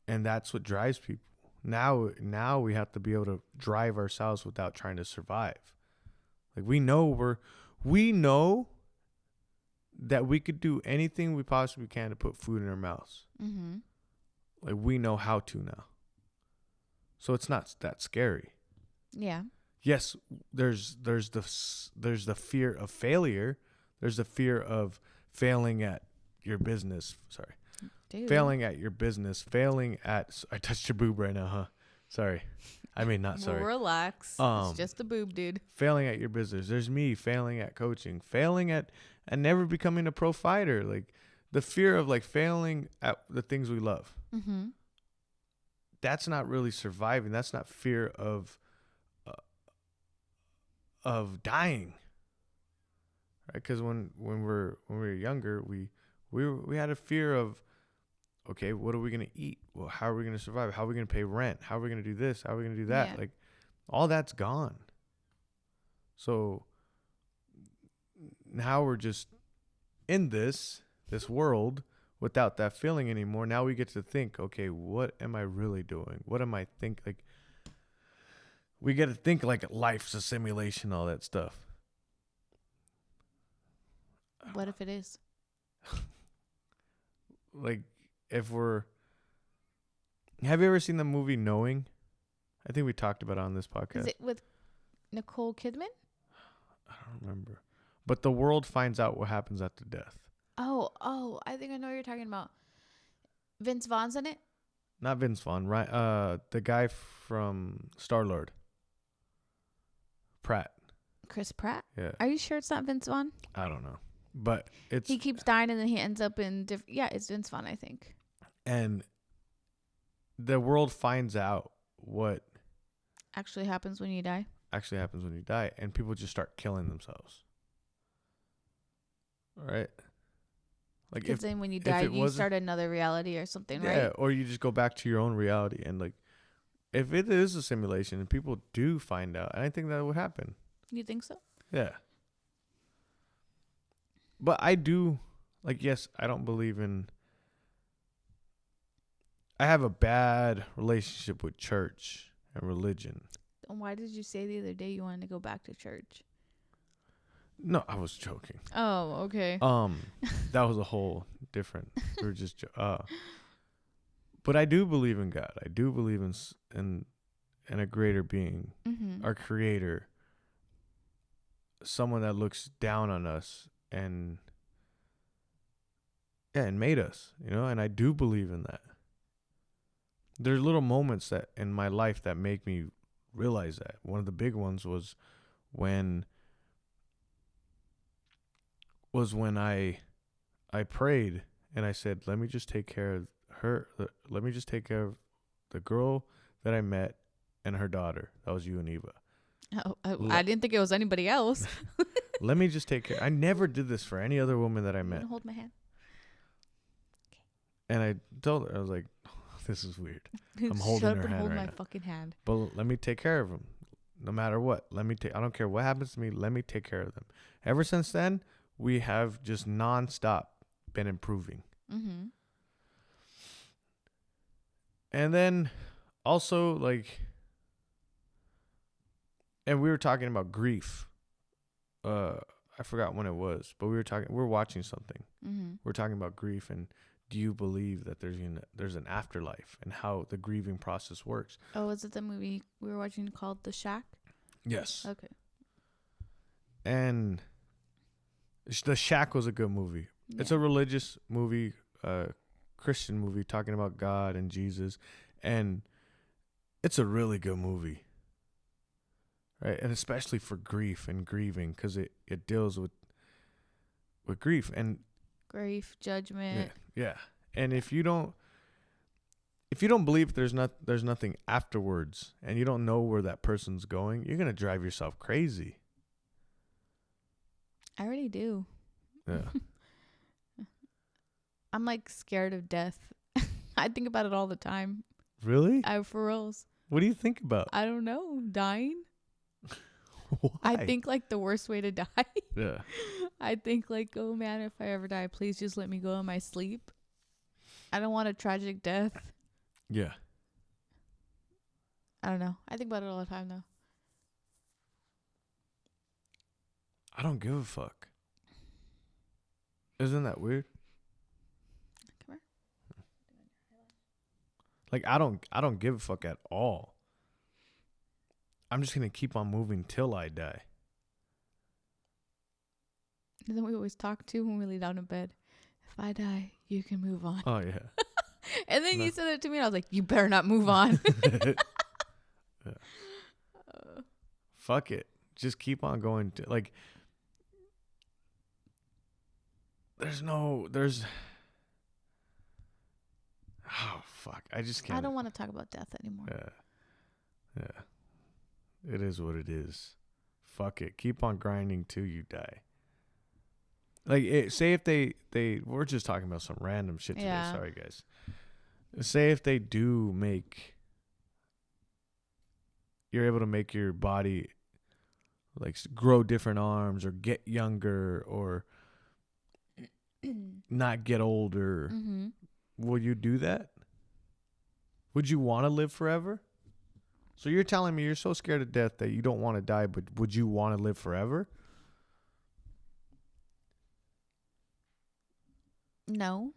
[SPEAKER 1] and that's what drives people. Now we have to be able to drive ourselves without trying to survive. Like we know that we could do anything we possibly can to put food in our mouths. Like we know how to now. So it's not that scary.
[SPEAKER 2] Yeah.
[SPEAKER 1] Yes, there's the fear of failure. There's the fear of failing at your business. Sorry.
[SPEAKER 2] Dude.
[SPEAKER 1] Failing at your business. I touched your boob right now, huh? Sorry. I mean, not sorry.
[SPEAKER 2] Relax. It's just a boob, dude.
[SPEAKER 1] Failing at your business. There's me failing at coaching. Failing at and never becoming a pro fighter. Like the fear of like failing at the things we love. That's not really surviving. That's not fear of dying, right? Because when we were younger, we had a fear of, okay, what are we gonna eat? Well, how are we gonna survive? How are we gonna pay rent? How are we gonna do this? How are we gonna do that?
[SPEAKER 2] Yeah.
[SPEAKER 1] Like, all that's gone. So now we're just in this world without that feeling anymore. Now we get to think, okay, what am I really doing? What am I think like? We get to think like life's a simulation, all that stuff.
[SPEAKER 2] What if it is?
[SPEAKER 1] Like, have you ever seen the movie Knowing? I think we talked about it on this podcast.
[SPEAKER 2] Is it with Nicole Kidman?
[SPEAKER 1] I don't remember. But the world finds out what happens after death.
[SPEAKER 2] Oh, I think I know what you're talking about. Vince Vaughn's in it?
[SPEAKER 1] Not Vince Vaughn, right? The guy from Star-Lord. Pratt.
[SPEAKER 2] Chris Pratt?
[SPEAKER 1] Yeah.
[SPEAKER 2] Are you sure it's not Vince Vaughn?
[SPEAKER 1] I don't know. But
[SPEAKER 2] he keeps dying and then he ends up in different... Yeah, it's Vince Vaughn, I think.
[SPEAKER 1] And the world finds out what
[SPEAKER 2] actually happens when you die.
[SPEAKER 1] And people just start killing themselves. All right? Like
[SPEAKER 2] because then when you die, you start another reality or something, right?
[SPEAKER 1] Yeah, or you just go back to your own reality. And like, if it is a simulation and people do find out, and I think that would happen.
[SPEAKER 2] You think so?
[SPEAKER 1] Yeah. But I do, like, yes, I don't believe in. I have a bad relationship with church and religion.
[SPEAKER 2] And why did you say the other day you wanted to go back to church?
[SPEAKER 1] No, I was joking.
[SPEAKER 2] Oh, okay.
[SPEAKER 1] That was a whole different. We were just. But I do believe in God. I do believe in a greater being,
[SPEAKER 2] Mm-hmm.
[SPEAKER 1] our Creator, someone that looks down on us and made us. And I do believe in that. There's little moments that in my life that make me realize that. One of the big ones was when I prayed and I said, let me just take care of her. Let me just take care of the girl that I met and her daughter. That was you and Eva.
[SPEAKER 2] Oh, I didn't think it was anybody else.
[SPEAKER 1] Let me just take care. I never did this for any other woman that I
[SPEAKER 2] You
[SPEAKER 1] met.
[SPEAKER 2] wanna hold my hand?
[SPEAKER 1] And I told her, I was like, this is weird. I'm holding her hand
[SPEAKER 2] hold
[SPEAKER 1] right
[SPEAKER 2] my
[SPEAKER 1] now.
[SPEAKER 2] fucking hand.
[SPEAKER 1] But let me take care of them. No matter what. I don't care what happens to me. Let me take care of them. Ever since then, we have just nonstop been improving.
[SPEAKER 2] Mm-hmm.
[SPEAKER 1] And then also, like, and we were talking about grief. I forgot when it was, but we were watching something.
[SPEAKER 2] Mm-hmm.
[SPEAKER 1] We're talking about grief, and do you believe that there's an afterlife and how the grieving process works?
[SPEAKER 2] Oh, is it the movie we were watching called The Shack?
[SPEAKER 1] Yes.
[SPEAKER 2] Okay.
[SPEAKER 1] And The Shack was a good movie.
[SPEAKER 2] Yeah.
[SPEAKER 1] It's a religious movie, Christian movie talking about God and Jesus, and it's a really good movie. Right? And especially for grief and grieving, because it deals with grief and
[SPEAKER 2] Grief, judgment.
[SPEAKER 1] yeah. And if you don't believe there's nothing afterwards, and you don't know where that person's going, you're gonna drive yourself crazy.
[SPEAKER 2] I already do.
[SPEAKER 1] Yeah.
[SPEAKER 2] I'm like scared of death. I think about it all the time.
[SPEAKER 1] Really?
[SPEAKER 2] For reals.
[SPEAKER 1] What do you think about?
[SPEAKER 2] I don't know. Dying?
[SPEAKER 1] Why?
[SPEAKER 2] I think like the worst way to die.
[SPEAKER 1] Yeah.
[SPEAKER 2] I think like, oh man, if I ever die, please just let me go in my sleep. I don't want a tragic death.
[SPEAKER 1] Yeah.
[SPEAKER 2] I don't know. I think about it all the time though.
[SPEAKER 1] I don't give a fuck. Isn't that weird?
[SPEAKER 2] Come here.
[SPEAKER 1] Like I don't give a fuck at all. I'm just gonna keep on moving till I die.
[SPEAKER 2] And then we always talk to when we lay down in bed. If I die, you can move on.
[SPEAKER 1] Oh yeah.
[SPEAKER 2] And then
[SPEAKER 1] No.
[SPEAKER 2] you said it to me and I was like, you better not move on.
[SPEAKER 1] Yeah. Fuck it. Just keep on going to like there's oh fuck. I just can't.
[SPEAKER 2] I don't want to talk about death anymore.
[SPEAKER 1] Yeah. Yeah. It is what it is. Fuck it. Keep on grinding till you die. Like, say if they we're just talking about some random shit today.
[SPEAKER 2] Yeah.
[SPEAKER 1] Sorry, guys. Say if they do you're able to make your body like grow different arms or get younger or not get older.
[SPEAKER 2] Mm-hmm.
[SPEAKER 1] Will you do that? Would you want to live forever? So you're telling me you're so scared of death that you don't want to die, but would you want to live forever?
[SPEAKER 2] No.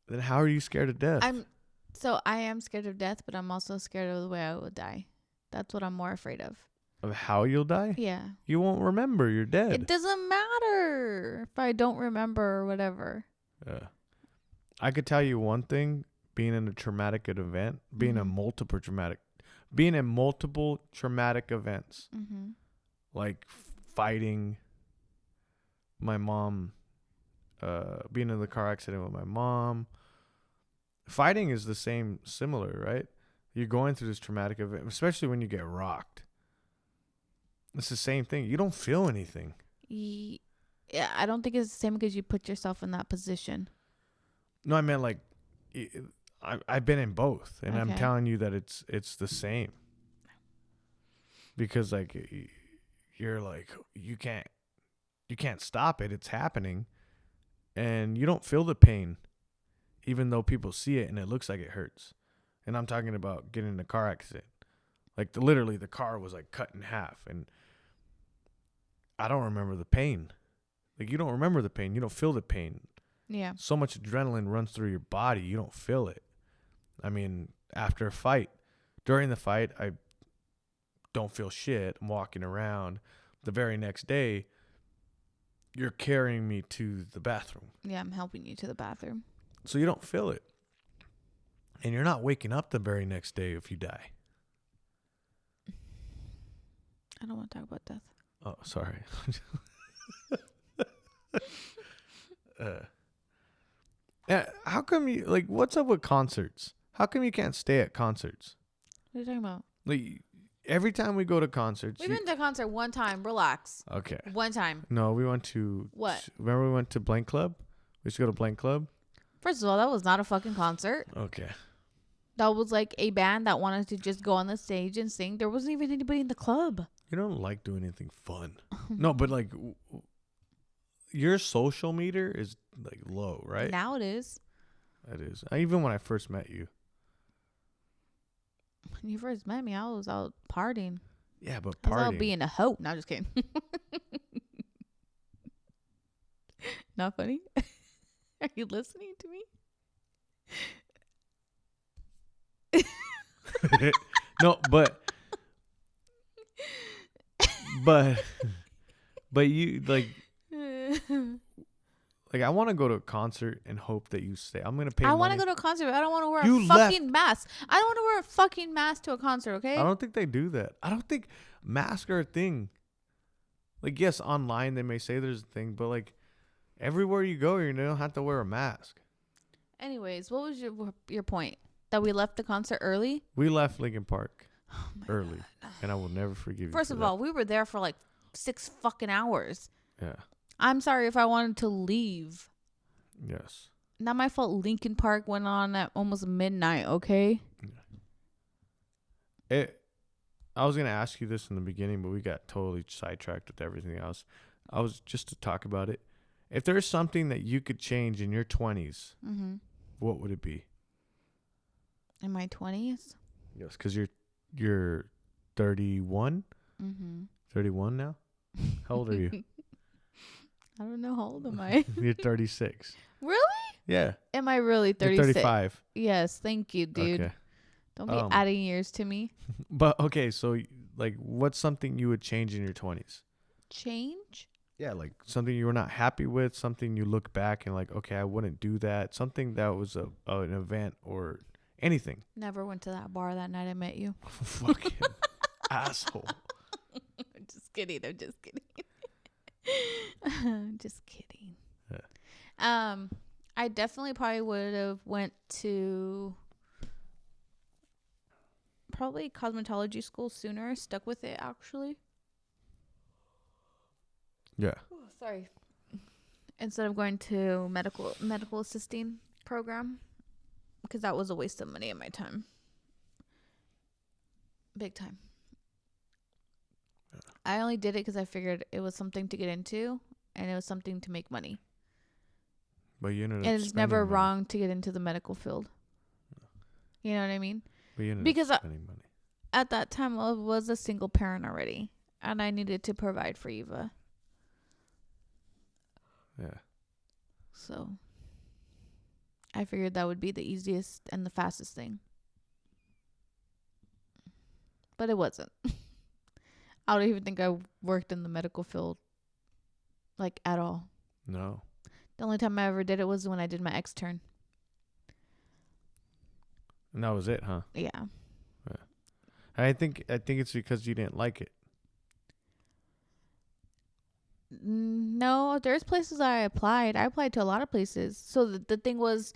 [SPEAKER 1] Then how are you scared of death?
[SPEAKER 2] I am scared of death, but I'm also scared of the way I will die. That's what I'm more afraid of.
[SPEAKER 1] Of how you'll die?
[SPEAKER 2] Yeah.
[SPEAKER 1] You won't remember. You're dead.
[SPEAKER 2] It doesn't matter if I don't remember or whatever.
[SPEAKER 1] Yeah. I could tell you one thing, being in a traumatic event, being in multiple traumatic events,
[SPEAKER 2] Mm-hmm.
[SPEAKER 1] like fighting my mom, being in the car accident with my mom. Fighting is similar, right? You're going through this traumatic event, especially when you get rocked. It's the same thing. You don't feel anything.
[SPEAKER 2] Yeah, I don't think it's the same because you put yourself in that position.
[SPEAKER 1] No, I meant like I've been in both, and I'm
[SPEAKER 2] Okay.
[SPEAKER 1] telling you that it's the same. Because like you're like you can't you can't stop it. It's happening. And you don't feel the pain, even though people see it and it looks like it hurts. And I'm talking about getting in a car accident. Like, literally, the car was, like, cut in half. And I don't remember the pain. Like, you don't remember the pain. You don't feel the pain.
[SPEAKER 2] Yeah.
[SPEAKER 1] So much adrenaline runs through your body, you don't feel it. I mean, after a fight, during the fight, I don't feel shit. I'm walking around. The very next day, you're carrying me to the bathroom.
[SPEAKER 2] Yeah, I'm helping you to the bathroom.
[SPEAKER 1] So you don't feel it. And you're not waking up the very next day if you die.
[SPEAKER 2] I don't want to talk about death.
[SPEAKER 1] Oh, sorry. How come you, like, what's up with concerts? How come you can't stay at concerts?
[SPEAKER 2] What are you talking about?
[SPEAKER 1] Like, every time we go to concerts.
[SPEAKER 2] We've been to a concert one time. Relax.
[SPEAKER 1] Okay.
[SPEAKER 2] One time.
[SPEAKER 1] No, we went to.
[SPEAKER 2] What?
[SPEAKER 1] Remember we went to Blank Club? We used to go to Blank Club?
[SPEAKER 2] First of all, that was not a fucking concert.
[SPEAKER 1] Okay.
[SPEAKER 2] That was like a band that wanted to just go on the stage and sing. There wasn't even anybody in the club.
[SPEAKER 1] You don't like doing anything fun. No, but like, your social meter is like low, right?
[SPEAKER 2] Now it is.
[SPEAKER 1] It is. Even when I first met you.
[SPEAKER 2] When you first met me, I was out partying.
[SPEAKER 1] Yeah, but
[SPEAKER 2] I was out
[SPEAKER 1] partying.
[SPEAKER 2] being a hoe. No, just kidding. Not funny? Are you listening to me?
[SPEAKER 1] No, but you like I want to go to a concert and hope that you stay. I'm gonna pay.
[SPEAKER 2] I want to
[SPEAKER 1] money.
[SPEAKER 2] go to a concert, but I don't want to wear
[SPEAKER 1] You
[SPEAKER 2] a fucking mask. I don't want to wear a fucking mask to a concert, okay?
[SPEAKER 1] I don't think they do that. I don't think masks are a thing. Like, yes, online they may say there's a thing, but like everywhere you go, you don't have to wear a mask.
[SPEAKER 2] Anyways, what was your point? That we left the concert early?
[SPEAKER 1] We left Lincoln Park early,
[SPEAKER 2] God.
[SPEAKER 1] and I will never forgive you.
[SPEAKER 2] First of all, we were there for like 6 fucking hours.
[SPEAKER 1] Yeah.
[SPEAKER 2] I'm sorry if I wanted to leave.
[SPEAKER 1] Yes.
[SPEAKER 2] Not my fault. Lincoln Park went on at almost midnight, okay?
[SPEAKER 1] I was gonna ask you this in the beginning, but we got totally sidetracked with everything else. I was just to talk about it. If there's something that you could change in your 20s, what would it be?
[SPEAKER 2] In my 20s?
[SPEAKER 1] Yes, because you're 31? 31 now? How old are you?
[SPEAKER 2] I don't know. How old am I?
[SPEAKER 1] You're 36.
[SPEAKER 2] Really?
[SPEAKER 1] Yeah.
[SPEAKER 2] Am I really 36?
[SPEAKER 1] You're 35.
[SPEAKER 2] Yes. Thank you, dude.
[SPEAKER 1] Okay.
[SPEAKER 2] Don't be adding years to me.
[SPEAKER 1] But, okay, so, like, what's something you would change in your 20s?
[SPEAKER 2] Change?
[SPEAKER 1] Yeah, like something you were not happy with, something you look back and like, okay, I wouldn't do that. Something that was an event or anything.
[SPEAKER 2] Never went to that bar that night I met you.
[SPEAKER 1] Fucking asshole.
[SPEAKER 2] I'm just kidding. I'm just kidding. Just kidding.
[SPEAKER 1] Yeah.
[SPEAKER 2] I definitely probably would have went to probably cosmetology school sooner. Stuck with it, actually.
[SPEAKER 1] Yeah.
[SPEAKER 2] Oh, sorry. Instead of going to medical assisting program, because that was a waste of money and my time. Big time. Yeah. I only did it because I figured it was something to get into and it was something to make money.
[SPEAKER 1] But you ended up
[SPEAKER 2] and it's never wrong to get into the medical field. Yeah. You know what I mean?
[SPEAKER 1] But you ended
[SPEAKER 2] because
[SPEAKER 1] up spending money.
[SPEAKER 2] At that time I was a single parent already, and I needed to provide for Eva.
[SPEAKER 1] Yeah.
[SPEAKER 2] So I figured that would be the easiest and the fastest thing. But it wasn't. I don't even think I worked in the medical field, like, at all.
[SPEAKER 1] No.
[SPEAKER 2] The only time I ever did it was when I did my extern.
[SPEAKER 1] And that was it, huh?
[SPEAKER 2] Yeah.
[SPEAKER 1] I think it's because you didn't like it.
[SPEAKER 2] No, there's places I applied. I applied to a lot of places. So the thing was,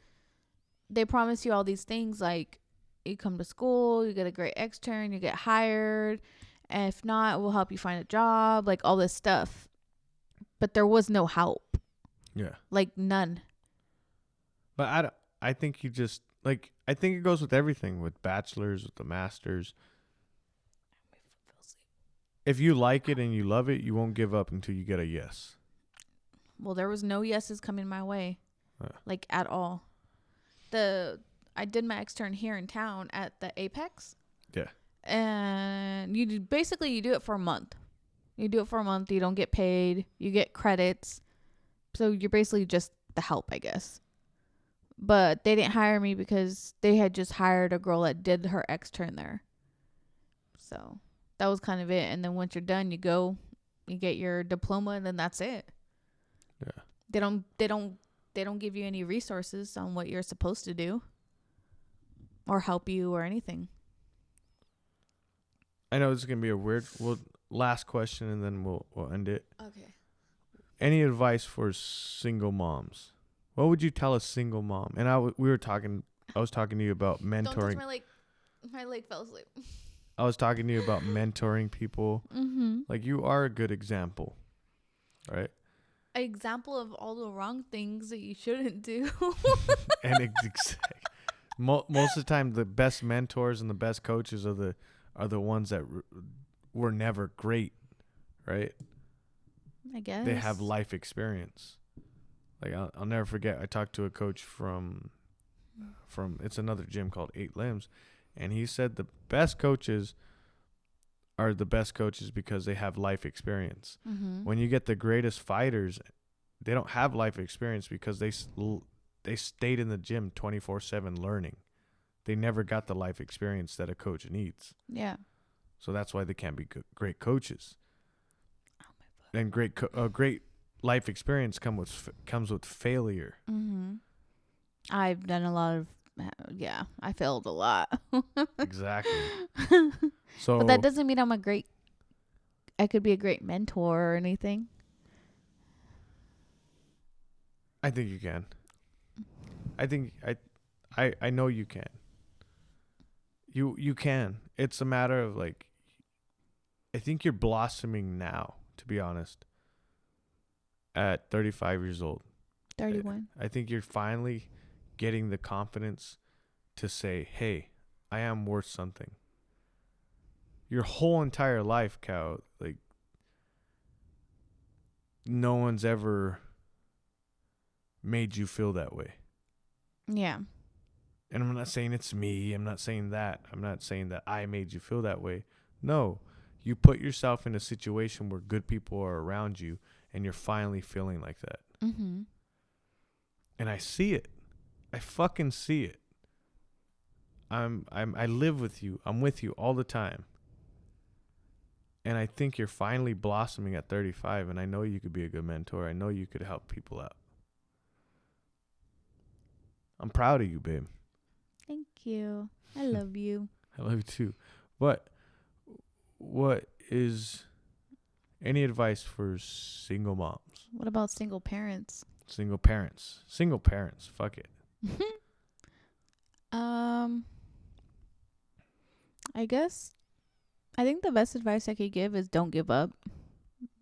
[SPEAKER 2] they promise you all these things, like you come to school, you get a great extern, you get hired, and if not, we'll help you find a job, like all this stuff. But there was no help.
[SPEAKER 1] Yeah.
[SPEAKER 2] Like none.
[SPEAKER 1] But I think you just, like, I think it goes with everything, with bachelors, with the masters. If you like it and you love it, you won't give up until you get a yes.
[SPEAKER 2] Well, there was no yeses coming my way, like at all. I did my extern here in town at the Apex.
[SPEAKER 1] Yeah.
[SPEAKER 2] And you do it for a month. You do it for a month. You don't get paid. You get credits. So you're basically just the help, I guess. But they didn't hire me because they had just hired a girl that did her extern there. So that was kind of it. And then once you're done, you go, you get your diploma, and then that's it.
[SPEAKER 1] Yeah.
[SPEAKER 2] They don't give you any resources on what you're supposed to do or help you or anything.
[SPEAKER 1] I know this is gonna be a weird. Last question, and then we'll end it.
[SPEAKER 2] Okay.
[SPEAKER 1] Any advice for single moms? What would you tell a single mom? And I was talking to you about mentoring.
[SPEAKER 2] Don't touch my leg. My leg fell asleep.
[SPEAKER 1] I was talking to you about mentoring people.
[SPEAKER 2] Mm-hmm.
[SPEAKER 1] Like, you are a good example, right?
[SPEAKER 2] An example of all the wrong things that you shouldn't do.
[SPEAKER 1] And most of the time, the best mentors and the best coaches are the ones that were never great, right?
[SPEAKER 2] I guess
[SPEAKER 1] They have life experience. Like, I'll never forget. I talked to a coach from it's another gym called 8 Limbs, and he said the best coaches are the best coaches because they have life experience.
[SPEAKER 2] Mm-hmm.
[SPEAKER 1] When you get the greatest fighters, they don't have life experience because they stayed in the gym 24/7 learning. They never got the life experience that a coach needs.
[SPEAKER 2] Yeah.
[SPEAKER 1] So that's why they can't be great coaches. And great life experience comes with failure.
[SPEAKER 2] Mm-hmm. I've done a lot of, I failed a lot.
[SPEAKER 1] Exactly. So,
[SPEAKER 2] but that doesn't mean I could be a great mentor or anything.
[SPEAKER 1] I think you can. I know you can. You can. It's a matter of, like, I think you're blossoming now, to be honest. At 35 years old.
[SPEAKER 2] 31.
[SPEAKER 1] I think you're finally getting the confidence to say, hey, I am worth something. Your whole entire life, Cal, like, no one's ever made you feel that way.
[SPEAKER 2] Yeah.
[SPEAKER 1] And I'm not saying it's me. I'm not saying that. I'm not saying that I made you feel that way. No, you put yourself in a situation where good people are around you, and you're finally feeling like that.
[SPEAKER 2] Mm-hmm.
[SPEAKER 1] And I see it. I fucking see it. I live with you. I'm with you all the time. And I think you're finally blossoming at 35, and I know you could be a good mentor. I know you could help people out. I'm proud of you, babe.
[SPEAKER 2] Thank you. I love you.
[SPEAKER 1] I love you too. What is any advice for single moms?
[SPEAKER 2] What about single parents?
[SPEAKER 1] Single parents. Fuck it.
[SPEAKER 2] I think the best advice I could give is don't give up.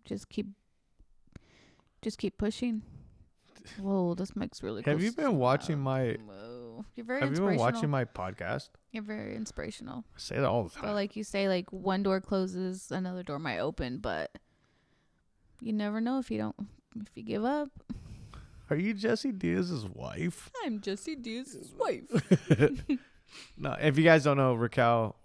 [SPEAKER 2] Just keep pushing. Whoa, this mic's really close.
[SPEAKER 1] Have you been watching my?
[SPEAKER 2] Whoa. You're very
[SPEAKER 1] Have you
[SPEAKER 2] inspirational.
[SPEAKER 1] been watching my podcast?
[SPEAKER 2] You're very inspirational.
[SPEAKER 1] I say that all the time.
[SPEAKER 2] But like you say, like, one door closes, another door might open, but you never know if you give up.
[SPEAKER 1] Are you Jesse Diaz's wife?
[SPEAKER 2] I'm Jesse Diaz's wife.
[SPEAKER 1] No, if you guys don't know, Raquel,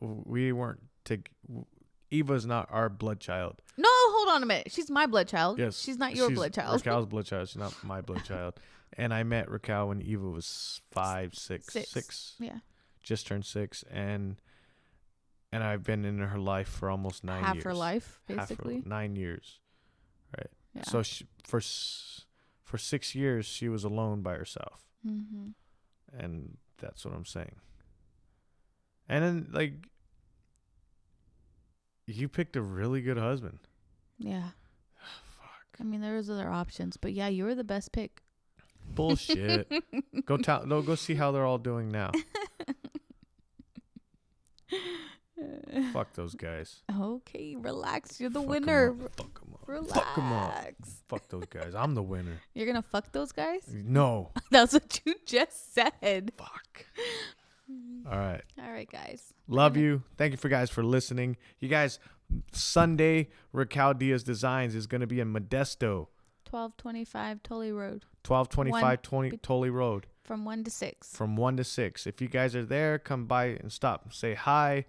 [SPEAKER 1] Eva's not our blood child.
[SPEAKER 2] No, hold on a minute. She's my blood child.
[SPEAKER 1] Yes.
[SPEAKER 2] She's not your blood child.
[SPEAKER 1] Raquel's blood child. She's not my blood child. And I met Raquel when Eva was 6.
[SPEAKER 2] Yeah.
[SPEAKER 1] Just turned 6. And I've been in her life for almost 9 years.
[SPEAKER 2] Half her life, basically.
[SPEAKER 1] 9 years. Right.
[SPEAKER 2] Yeah.
[SPEAKER 1] So for 6 years, she was alone by herself.
[SPEAKER 2] Mm-hmm.
[SPEAKER 1] And that's what I'm saying. And then, like, you picked a really good husband.
[SPEAKER 2] Yeah.
[SPEAKER 1] Fuck.
[SPEAKER 2] I mean, there was other options, but yeah, you were the best pick.
[SPEAKER 1] Bullshit. Go see how they're all doing now. Fuck those guys.
[SPEAKER 2] Okay, relax. You're the
[SPEAKER 1] Fuck
[SPEAKER 2] winner.
[SPEAKER 1] 'em up. Fuck 'em up.
[SPEAKER 2] Relax.
[SPEAKER 1] Fuck 'em up. Fuck those guys. I'm the winner.
[SPEAKER 2] You're gonna fuck those guys?
[SPEAKER 1] No.
[SPEAKER 2] That's what you just said.
[SPEAKER 1] Fuck. All right.
[SPEAKER 2] All right, guys.
[SPEAKER 1] Love you. Thank you guys for listening. You guys, Sunday, Raquel Diaz Designs is going to be in Modesto.
[SPEAKER 2] 1225 Tully Road.
[SPEAKER 1] 1225 Tully Road.
[SPEAKER 2] From 1 to 6.
[SPEAKER 1] From 1 to 6. If you guys are there, come by and stop. Say hi.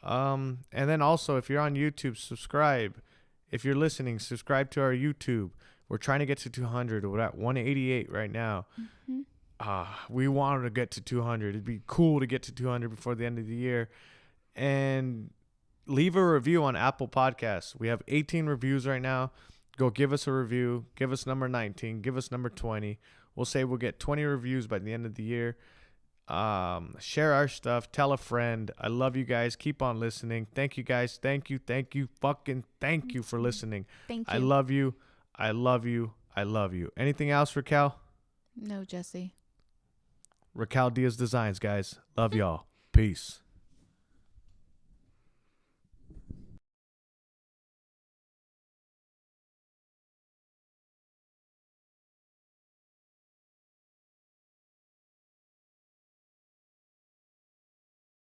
[SPEAKER 1] And then also, if you're on YouTube, subscribe. If you're listening, subscribe to our YouTube. We're trying to get to 200. We're at 188 right now. We wanted to get to 200. It'd be cool to get to 200 before the end of the year. And leave a review on Apple Podcasts. We have 18 reviews right now. Go give us a review. Give us number 19. Give us number 20. We'll say we'll get 20 reviews by the end of the year. Share our stuff. Tell a friend. I love you guys. Keep on listening. Thank you guys. Thank you. Fucking thank you for listening.
[SPEAKER 2] Thank you.
[SPEAKER 1] I love you. I love you. I love you. Anything else, Raquel?
[SPEAKER 2] No, Jesse.
[SPEAKER 1] Raquel Diaz Designs, guys. Love y'all. Peace.